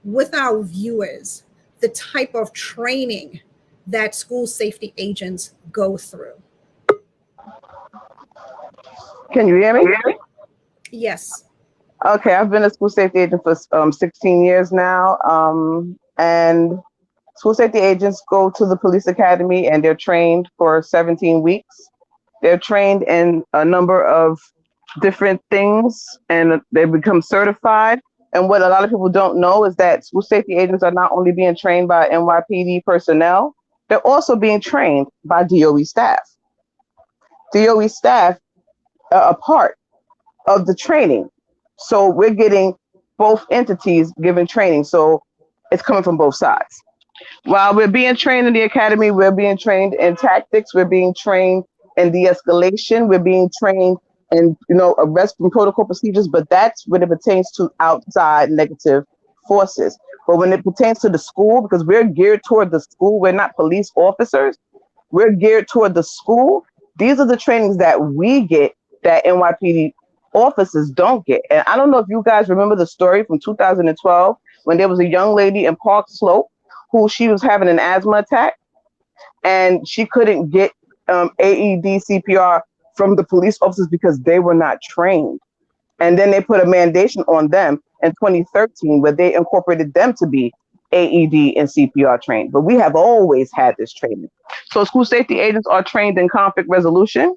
[SPEAKER 1] with our viewers, the type of training that school safety agents go through?
[SPEAKER 3] Can you hear me?
[SPEAKER 1] Yes.
[SPEAKER 3] Okay, I've been a school safety agent for 16 years now. And school safety agents go to the police academy and they're trained for 17 weeks. They're trained in a number of different things and they become certified. And what a lot of people don't know is that school safety agents are not only being trained by NYPD personnel, they're also being trained by DOE staff. DOE staff are a part of the training. So we're getting both entities given training. So it's coming from both sides. While we're being trained in the academy, we're being trained in tactics, we're being trained in de-escalation, we're being trained in, arrest and protocol procedures, but that's when it pertains to outside negative forces. But when it pertains to the school, because we're geared toward the school, we're not police officers, we're geared toward the school. These are the trainings that we get that NYPD officers don't get. And I don't know if you guys remember the story from 2012 when there was a young lady in Park Slope who she was having an asthma attack and she couldn't get AED CPR from the police officers because they were not trained. And then they put a mandation on them in 2013 where they incorporated them to be AED and CPR trained. But we have always had this training. So school safety agents are trained in conflict resolution,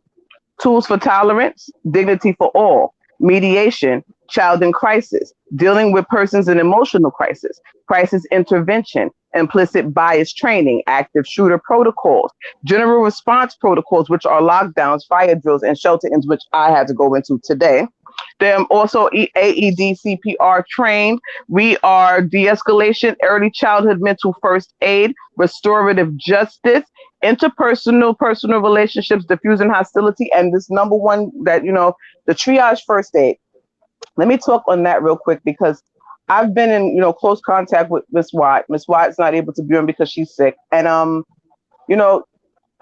[SPEAKER 3] tools for tolerance, dignity for all, mediation, child in crisis, dealing with persons in emotional crisis intervention, implicit bias training, active shooter protocols, general response protocols, which are lockdowns, fire drills, and shelter-ins, which I had to go into today. They're also AED CPR trained. We are de-escalation, early childhood mental first aid, restorative justice, interpersonal, personal relationships, diffusing hostility, and this number one that, the triage first aid. Let me talk on that real quick because I've been in, close contact with Miss Watt. Miss Watt's not able to be on because she's sick. And,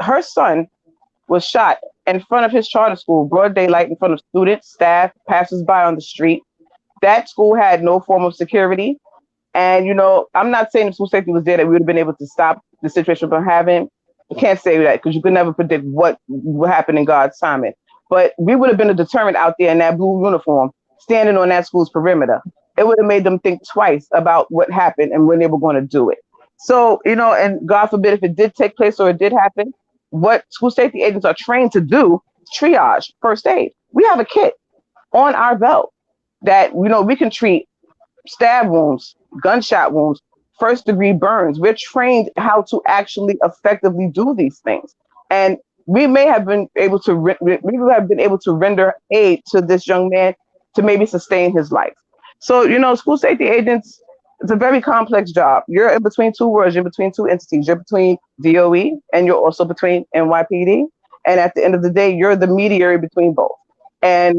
[SPEAKER 3] her son was shot in front of his charter school, broad daylight, in front of students, staff, passersby on the street. That school had no form of security. And, I'm not saying if school safety was there that we would have been able to stop the situation from happening. I can't say that because you could never predict what will happen in God's timing. But we would have been a deterrent out there in that blue uniform, standing on that school's perimeter. It would have made them think twice about what happened and when they were going to do it. So, and God forbid if it did take place or it did happen, what school safety agents are trained to do, triage, first aid. We have a kit on our belt that, we can treat stab wounds, gunshot wounds, first degree burns. We're trained how to actually effectively do these things. And we may have been able to render aid to this young man to maybe sustain his life. So, school safety agents, it's a very complex job. You're in between two worlds, you're between two entities. You're between DOE and you're also between NYPD. And at the end of the day, you're the mediator between both. And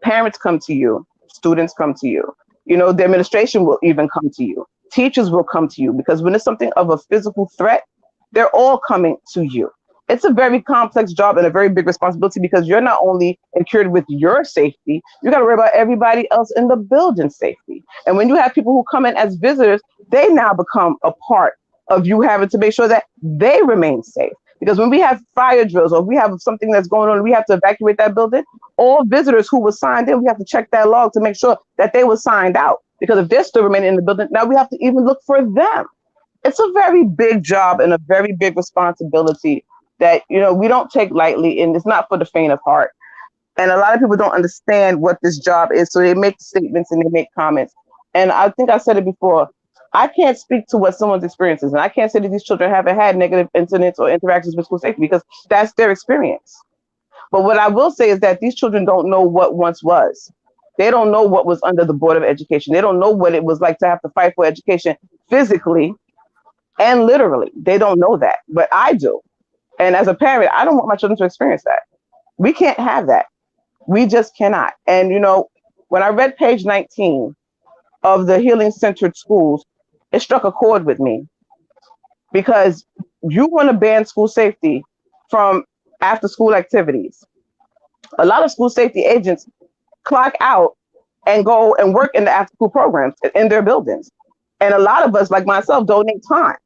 [SPEAKER 3] parents come to you, students come to you. The administration will even come to you. Teachers will come to you because when it's something of a physical threat, they're all coming to you. It's a very complex job and a very big responsibility because you're not only incurred with your safety, you got to worry about everybody else in the building's safety. And when you have people who come in as visitors, they now become a part of you having to make sure that they remain safe. Because when we have fire drills or we have something that's going on, we have to evacuate that building, all visitors who were signed in, we have to check that log to make sure that they were signed out. Because if they're still remaining in the building, now we have to even look for them. It's a very big job and a very big responsibility that, you know, we don't take lightly, and it's not for the faint of heart. And a lot of people don't understand what this job is. So they make statements and they make comments. And I think I said it before, I can't speak to what someone's experience is. And I can't say that these children haven't had negative incidents or interactions with school safety because that's their experience. But what I will say is that these children don't know what once was. They don't know what was under the Board of Education. They don't know what it was like to have to fight for education physically and literally. They don't know that, but I do. And as a parent, I don't want my children to experience that. We can't have that. We just cannot. And, you know, when I read page 19 of the Healing Centered Schools, it struck a chord with me, because you want to ban school safety from after school activities. A lot of school safety agents clock out and go and work in the after school programs in their buildings. And a lot of us, like myself, donate time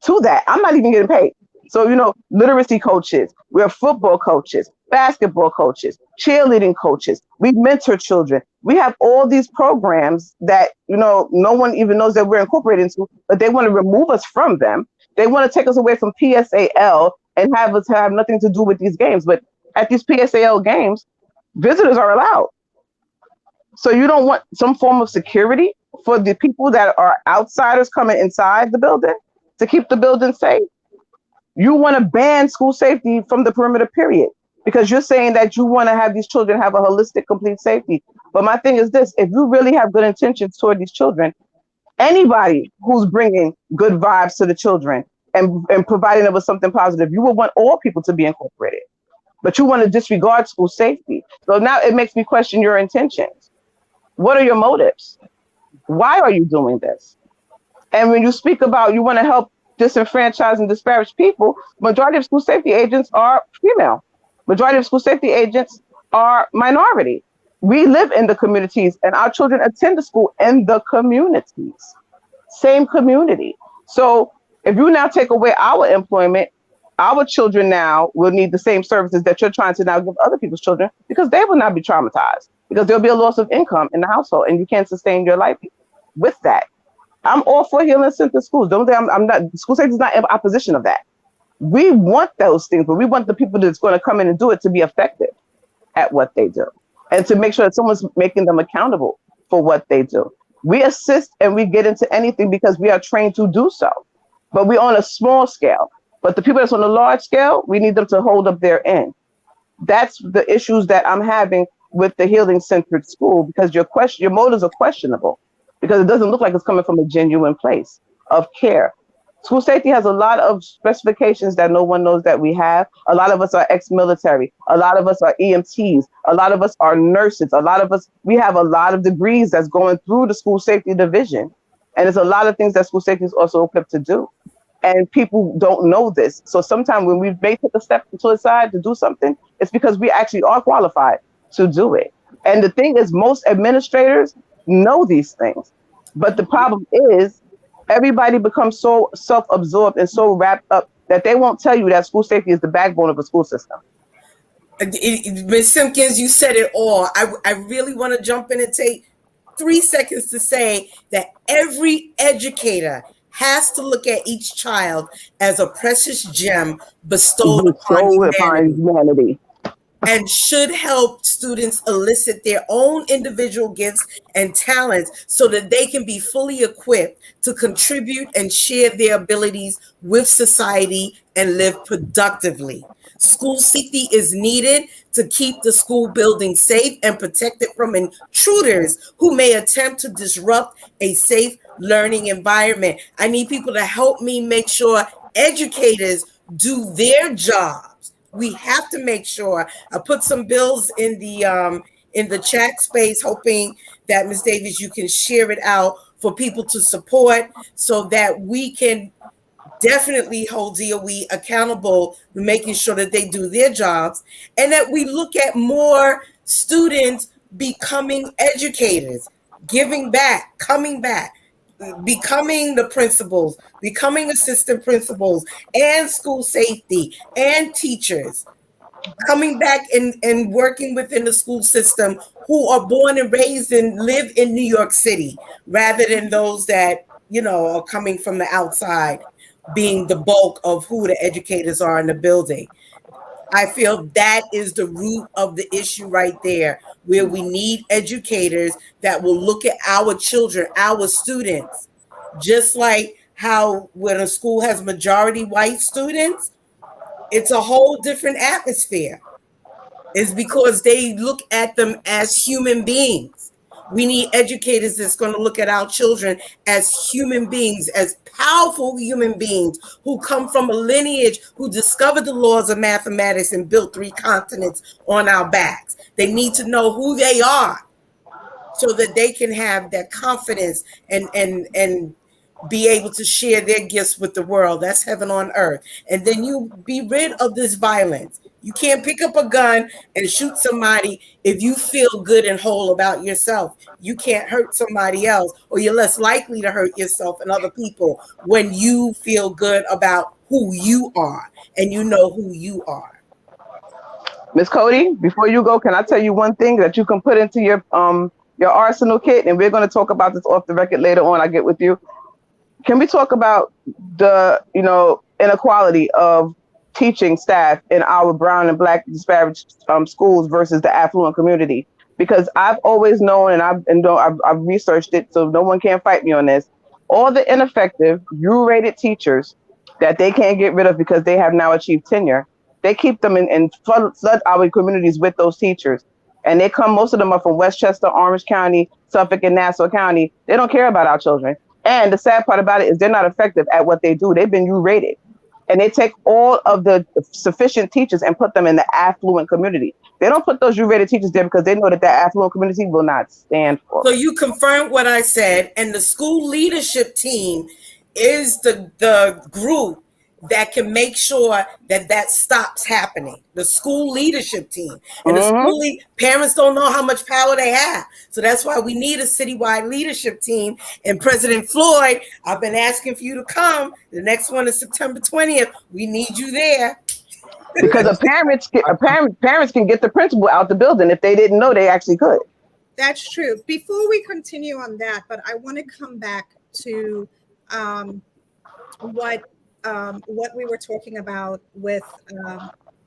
[SPEAKER 3] to that. I'm not even getting paid. So, you know, literacy coaches, we're football coaches, basketball coaches, cheerleading coaches. We mentor children. We have all these programs that, you know, no one even knows that we're incorporated into, but they want to remove us from them. They want to take us away from PSAL and have us have nothing to do with these games. But at these PSAL games, visitors are allowed. So you don't want some form of security for the people that are outsiders coming inside the building to keep the building safe? You want to ban school safety from the perimeter, period, because you're saying that you want to have these children have a holistic, complete safety. But my thing is this: if you really have good intentions toward these children, anybody who's bringing good vibes to the children and providing them with something positive, you would want all people to be incorporated. But you want to disregard school safety. So now it makes me question your intentions. What are your motives? Why are you doing this? And when you speak about you want to help disenfranchised and disparaged people, majority of school safety agents are female. Majority of school safety agents are minority. We live in the communities and our children attend the school in the communities, same community. So if you now take away our employment, our children now will need the same services that you're trying to now give other people's children, because they will not be traumatized, because there'll be a loss of income in the household and you can't sustain your life with that. I'm all for healing centered schools. Don't think I'm not. School safety is not in opposition of that. We want those things, but we want the people that's going to come in and do it to be effective at what they do, and to make sure that someone's making them accountable for what they do. We assist and we get into anything because we are trained to do so, but we're on a small scale. But the people that's on a large scale, we need them to hold up their end. That's the issues that I'm having with the healing centered school, because your motives are questionable, because it doesn't look like it's coming from a genuine place of care. School safety has a lot of specifications that no one knows that we have. A lot of us are ex-military. A lot of us are EMTs. A lot of us are nurses. A lot of us, we have a lot of degrees that's going through the school safety division. And there's a lot of things that school safety is also equipped to do. And people don't know this. So sometimes when we may take a step to the side to do something, it's because we actually are qualified to do it. And the thing is, most administrators know these things. But the problem is everybody becomes so self-absorbed and so wrapped up that they won't tell you that school safety is the backbone of a school system.
[SPEAKER 4] Ms. Simpkins, you said it all. I really want to jump in and take 3 seconds to say that every educator has to look at each child as a precious gem bestowed upon humanity, and should help students elicit their own individual gifts and talents so that they can be fully equipped to contribute and share their abilities with society and live productively. School safety is needed to keep the school building safe and protected from intruders who may attempt to disrupt a safe learning environment. I need people to help me make sure educators do their jobs. We have to make sure. I put some bills in the chat space, hoping that Ms. Davis, you can share it out for people to support, so that we can definitely hold DOE accountable for making sure that they do their jobs, and that we look at more students becoming educators, giving back, coming back. becoming the principals, becoming assistant principals, and school safety and teachers, coming back and working within the school system who are born and raised and live in New York City, rather than those that, are coming from the outside, being the bulk of who the educators are in the building. I feel that is the root of the issue right there, where we need educators that will look at our children, our students, just like how when a school has majority white students, it's a whole different atmosphere. Is because they look at them as human beings. We need educators that's going to look at our children as human beings, as powerful human beings who come from a lineage who discovered the laws of mathematics and built 3 continents on our backs. They need to know who they are so that they can have that confidence and be able to share their gifts with the world. That's heaven on earth. And then you be rid of this violence. You can't pick up a gun and shoot somebody if you feel good and whole about yourself. You can't hurt somebody else, or you're less likely to hurt yourself and other people when you feel good about who you are and you know who you are.
[SPEAKER 3] Miss Cody, before you go, can I tell you one thing that you can put into your arsenal kit? And we're going to talk about this off the record later on. I get with you. Can we talk about the, inequality of teaching staff in our brown and black disparate schools versus the affluent community? Because I've always known, and I've researched it, so no one can fight me on this. All the ineffective, U-rated teachers that they can't get rid of because they have now achieved tenure, they keep them and flood our communities with those teachers. And most of them are from Westchester, Orange County, Suffolk, and Nassau County. They don't care about our children. And the sad part about it is they're not effective at what they do. They've been U-rated. And they take all of the sufficient teachers and put them in the affluent community. They don't put those U-rated teachers there because they know that affluent community will not stand for it.
[SPEAKER 4] So you confirmed what I said, and the school leadership team is the group that can make sure that stops happening. The school leadership team. And the parents don't know how much power they have. So that's why we need a citywide leadership team. And President Floyd, I've been asking for you to come. The next one is September 20th. We need you there.
[SPEAKER 3] Because parents can get the principal out the building if they didn't know they actually could.
[SPEAKER 1] That's true. Before we continue on that, but I want to come back to what we were talking about with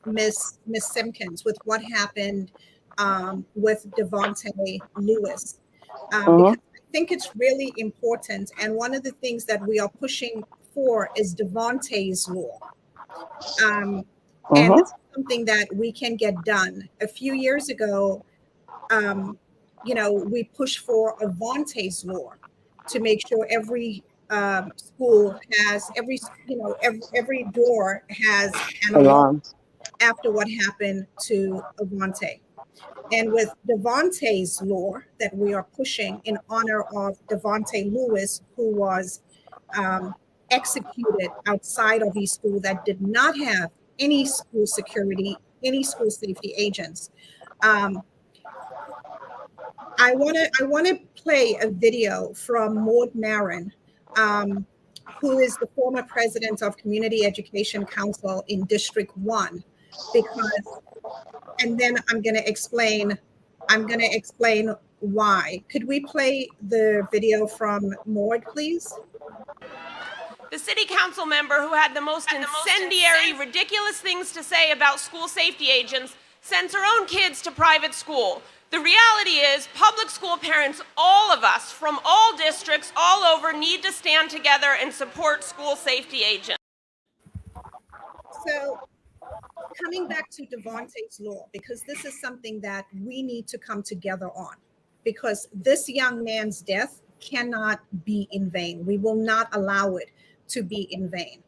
[SPEAKER 1] Miss Simpkins, with what happened with Devontae Lewis, because I think it's really important. And one of the things that we are pushing for is Devontae's law. And this is something that we can get done. A few years ago, we pushed for Devontae's law to make sure every school has every door has an alarm after what happened to Devontae. And with Devontae's law that we are pushing in honor of Devontae Lewis, who was executed outside of his school that did not have any school security, any school safety agents. I want to play a video from Maud Marin, who is the former president of Community Education Council in District 1, and then I'm going to explain why. Could we play the video from Maud, please?
[SPEAKER 9] The city council member who had the most incendiary, ridiculous things to say about school safety agents sends her own kids to private school. The reality is public school parents, all of us from all districts all over, need to stand together and support school safety agents.
[SPEAKER 1] So coming back to Devontae's law, because this is something that we need to come together on, because this young man's death cannot be in vain. We will not allow it to be in vain.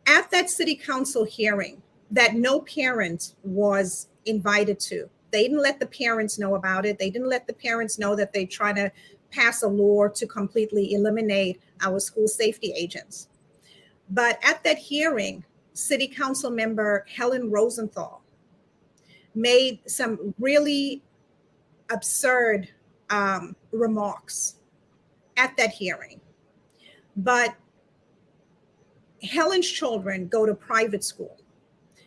[SPEAKER 1] At that city council hearing that no parent was invited to, they didn't let the parents know about it. They didn't let the parents know that they're trying to pass a law to completely eliminate our school safety agents. But at that hearing, City Council member Helen Rosenthal made some really absurd remarks at that hearing. But Helen's children go to private school.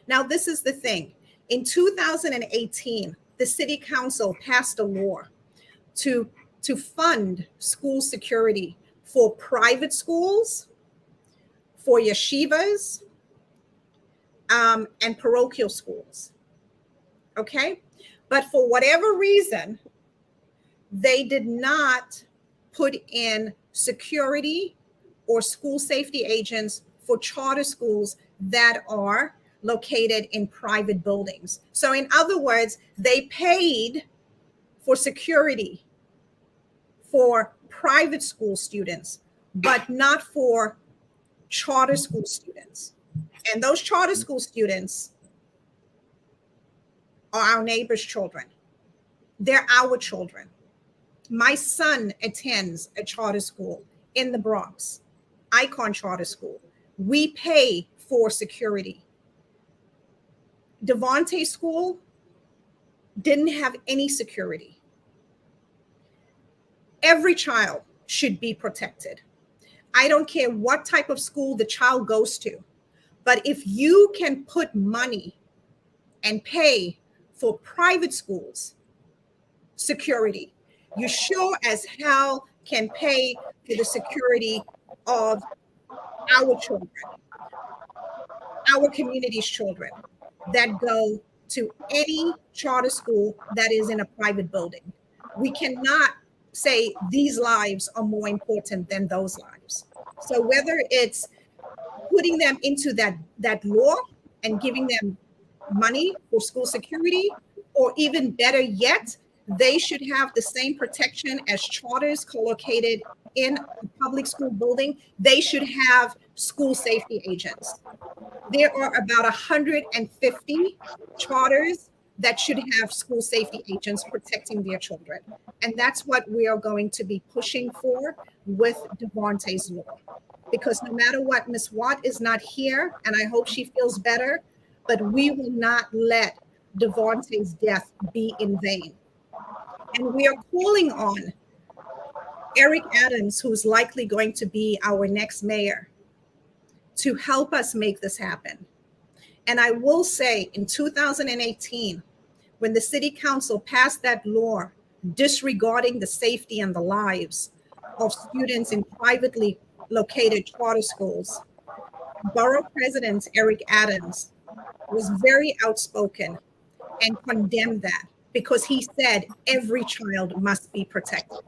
[SPEAKER 1] Now, this is the thing. In 2018, the city council passed a law to fund school security for private schools, for yeshivas, and parochial schools. Okay? But for whatever reason, they did not put in security or school safety agents for charter schools that are located in private buildings. So in other words, they paid for security for private school students, but not for charter school students. And those charter school students are our neighbors' children. They're our children. My son attends a charter school in the Bronx, Icon Charter School. We pay for security. Devontae School didn't have any security. Every child should be protected. I don't care what type of school the child goes to, but if you can put money and pay for private schools security, you sure as hell can pay for the security of our children, our community's children that go to any charter school that is in a private building. We cannot say these lives are more important than those lives. So whether it's putting them into that law and giving them money for school security, or even better yet, they should have the same protection as charters co-located in a public school building. They should have school safety agents. There are about 150 charters that should have school safety agents protecting their children. And that's what we are going to be pushing for with Devontae's law. Because no matter what, Ms. Watt is not here, and I hope she feels better, but we will not let Devontae's death be in vain. And we are calling on Eric Adams, who's likely going to be our next mayor, to help us make this happen. And I will say in 2018, when the city council passed that law disregarding the safety and the lives of students in privately located charter schools, Borough President Eric Adams was very outspoken and condemned that, because he said every child must be protected.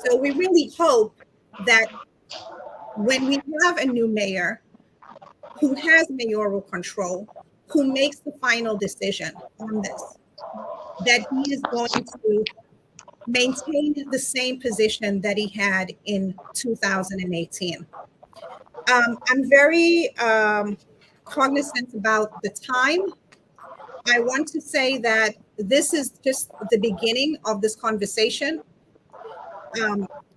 [SPEAKER 1] So we really hope that when we have a new mayor who has mayoral control, who makes the final decision on this, that he is going to maintain the same position that he had in 2018. I'm very cognizant about the time. I want to say that this is just the beginning of this conversation.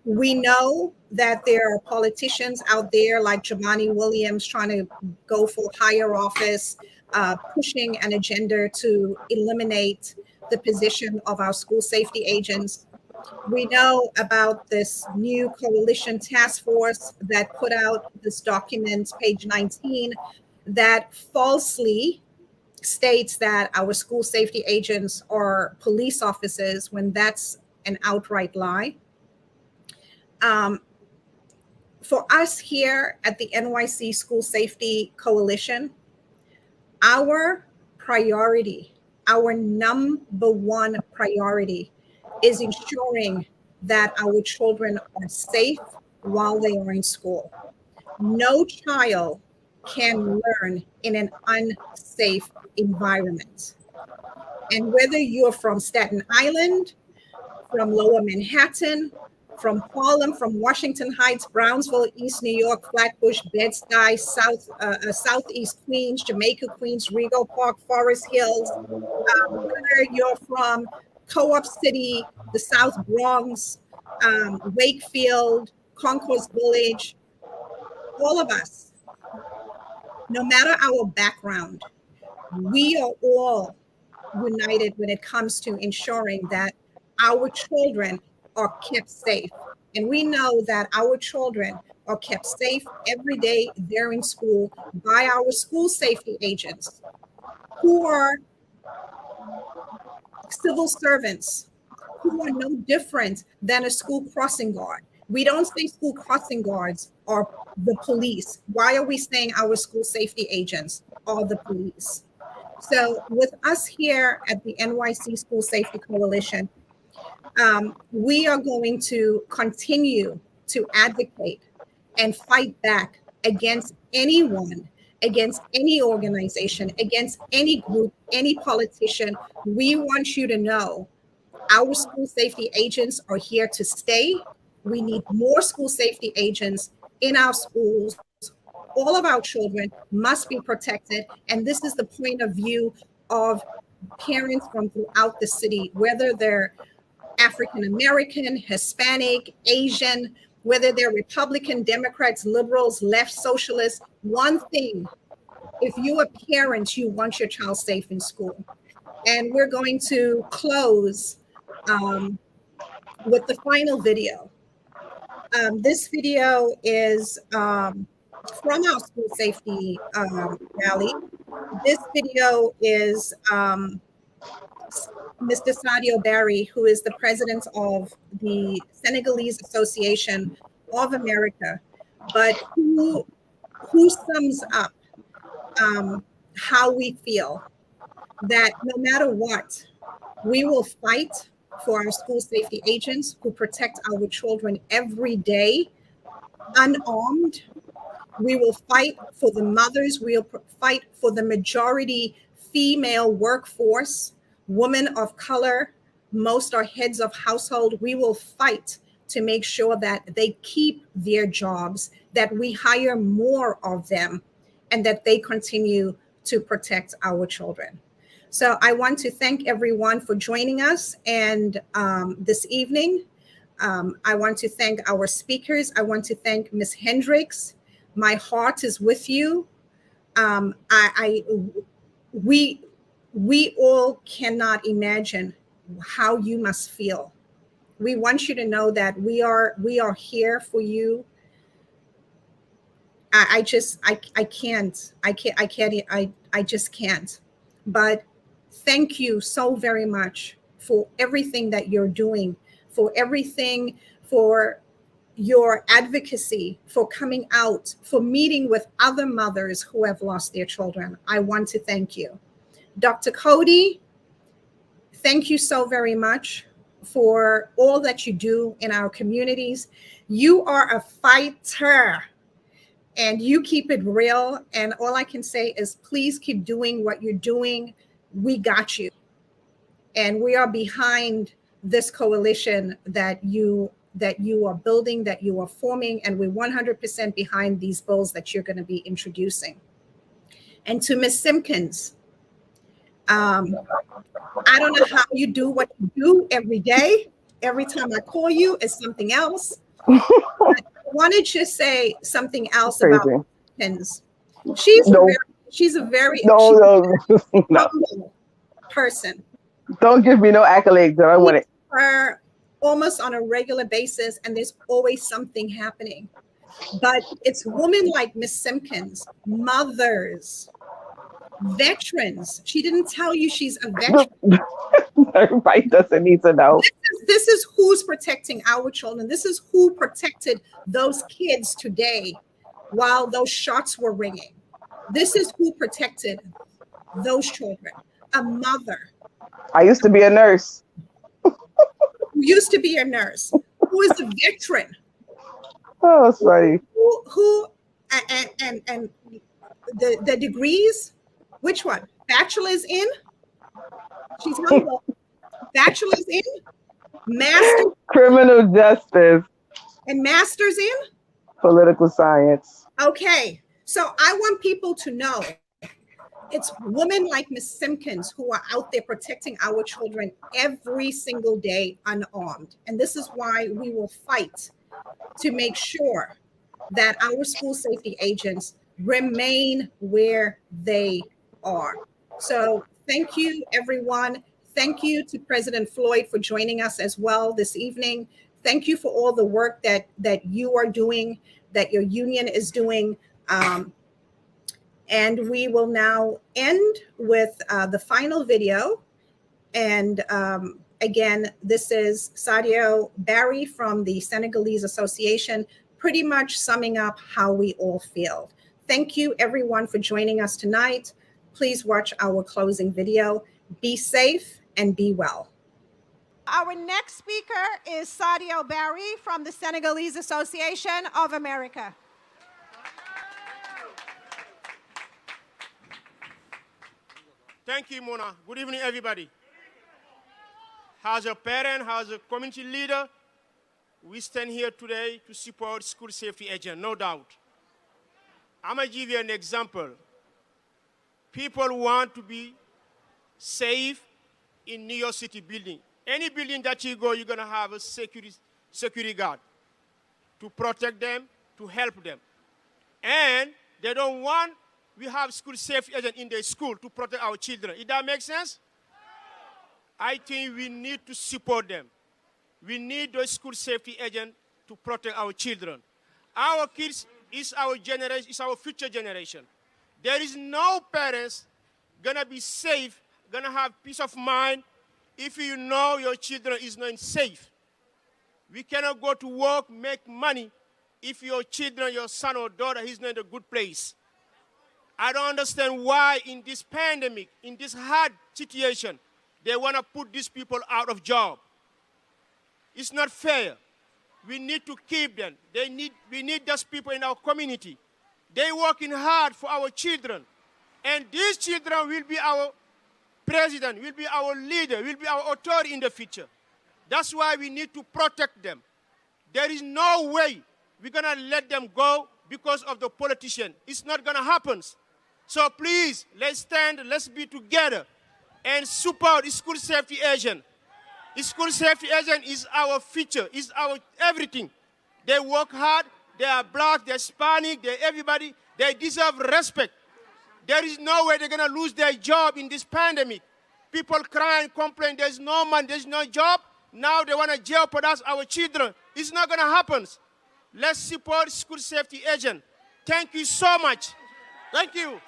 [SPEAKER 1] We know that there are politicians out there like Jumaane Williams trying to go for higher office, pushing an agenda to eliminate the position of our school safety agents. We know about this new coalition task force that put out this document, page 19, that falsely states that our school safety agents are police officers, when that's an outright lie. For us here at the NYC School Safety Coalition, our priority, our number one priority, is ensuring that our children are safe while they are in school. No child can learn in an unsafe environment. And whether you're from Staten Island, from Lower Manhattan, from Harlem, from Washington Heights, Brownsville, East New York, Flatbush, Bed-Stuy, Southeast Queens, Jamaica Queens, Rego Park, Forest Hills, whether you're from Co-op City, the South Bronx, Wakefield, Concourse Village, all of us, no matter our background, we are all united when it comes to ensuring that our children are kept safe And we know that our children are kept safe every day they're in school by our school safety agents, who are civil servants, who are no different than a school crossing guard. We don't say school crossing guards are the police. Why are we saying our school safety agents are the police? So with us here at the NYC School Safety Coalition, we are going to continue to advocate and fight back against anyone, against any organization, against any group, any politician. We want you to know our school safety agents are here to stay. We need more school safety agents in our schools. All of our children must be protected. And this is the point of view of parents from throughout the city, whether they're African American, Hispanic, Asian, whether they're Republican, Democrats, liberals, left, socialists. One thing, if you're a parent, you want your child safe in school. And we're going to close with the final video. This video is from our school safety rally. This video is Mr. Sadio Barry, who is the president of the Senegalese Association of America, but who sums up how we feel that no matter what, we will fight for our school safety agents who protect our children every day, unarmed. We will fight for the mothers. We'll fight for the majority female workforce, women of color. Most are heads of household. We will fight to make sure that they keep their jobs, that we hire more of them, and that they continue to protect our children. So I want to thank everyone for joining us. And this evening, I want to thank our speakers. I want to thank Ms. Hendricks. My heart is with you. We all cannot imagine how you must feel. We want you to know that we are here for you. I just can't. But thank you so very much for everything that you're doing, for everything, for your advocacy, for coming out, for meeting with other mothers who have lost their children. I want to thank you. Dr. Cody, thank you so very much for all that you do in our communities. You are a fighter and you keep it real. And all I can say is please keep doing what you're doing. We got you. And we are behind this coalition that you are building, that you are forming, and we're 100% behind these bills that you're going to be introducing. And to Ms. Simpkins, I don't know how you do what you do every day. Every time I call you, it's something else. I wanted to say something else about Simpkins. She's a very humble person.
[SPEAKER 3] Don't give me no accolades. I don't want it.
[SPEAKER 1] Her almost on a regular basis, and there's always something happening. But it's women like Miss Simpkins, mothers, veterans. She didn't tell you she's a veteran.
[SPEAKER 3] Everybody doesn't need to know.
[SPEAKER 1] This is who's protecting our children. This is who protected those kids today while those shots were ringing. This is who protected those children. A mother.
[SPEAKER 3] I used to be a nurse.
[SPEAKER 1] Who used to be a nurse. Who is a veteran.
[SPEAKER 3] Oh, that's funny.
[SPEAKER 1] Who and the degrees, which one? Bachelor's in? She's humble. Bachelor's in? Master?
[SPEAKER 3] Criminal justice.
[SPEAKER 1] And master's in?
[SPEAKER 3] Political science.
[SPEAKER 1] Okay. So I want people to know it's women like Miss Simpkins who are out there protecting our children every single day unarmed. And this is why we will fight to make sure that our school safety agents remain where they are. So thank you, everyone. Thank you to President Floyd for joining us as well this evening. Thank you for all the work that you are doing, that your union is doing. And we will now end with the final video. And again, this is Sadio Barry from the Senegalese Association, pretty much summing up how we all feel. Thank you, everyone, for joining us tonight. Please watch our closing video. Be safe and be well.
[SPEAKER 10] Our next speaker is Sadio Barry from the Senegalese Association of America.
[SPEAKER 11] Thank you, Mona. Good evening, everybody. As a parent, as a community leader, we stand here today to support school safety agents, no doubt. I'm going to give you an example. People want to be safe in New York City building. Any building that you go, you're going to have a security guard to protect them, to help them. And they don't want we have school safety agents in the school to protect our children. If that makes sense? I think we need to support them. We need those school safety agents to protect our children. Our kids is our generation, is our future generation. There is no parents gonna be safe, gonna have peace of mind if you know your children is not safe. We cannot go to work, make money if your children, your son or daughter is not in a good place. I don't understand why in this pandemic, in this hard situation, they want to put these people out of job. It's not fair. We need to keep them. We need those people in our community. They're working hard for our children. And these children will be our president, will be our leader, will be our authority in the future. That's why we need to protect them. There is no way we're going to let them go because of the politician. It's not going to happen. So please, let's stand, let's be together and support the school safety agent. The school safety agent is our future, is our everything. They work hard, they are black, they're Hispanic, they're everybody. They deserve respect. There is no way they're going to lose their job in this pandemic. People cry and complain, there's no money, there's no job. Now they want to jeopardize our children. It's not going to happen. Let's support school safety agent. Thank you so much. Thank you.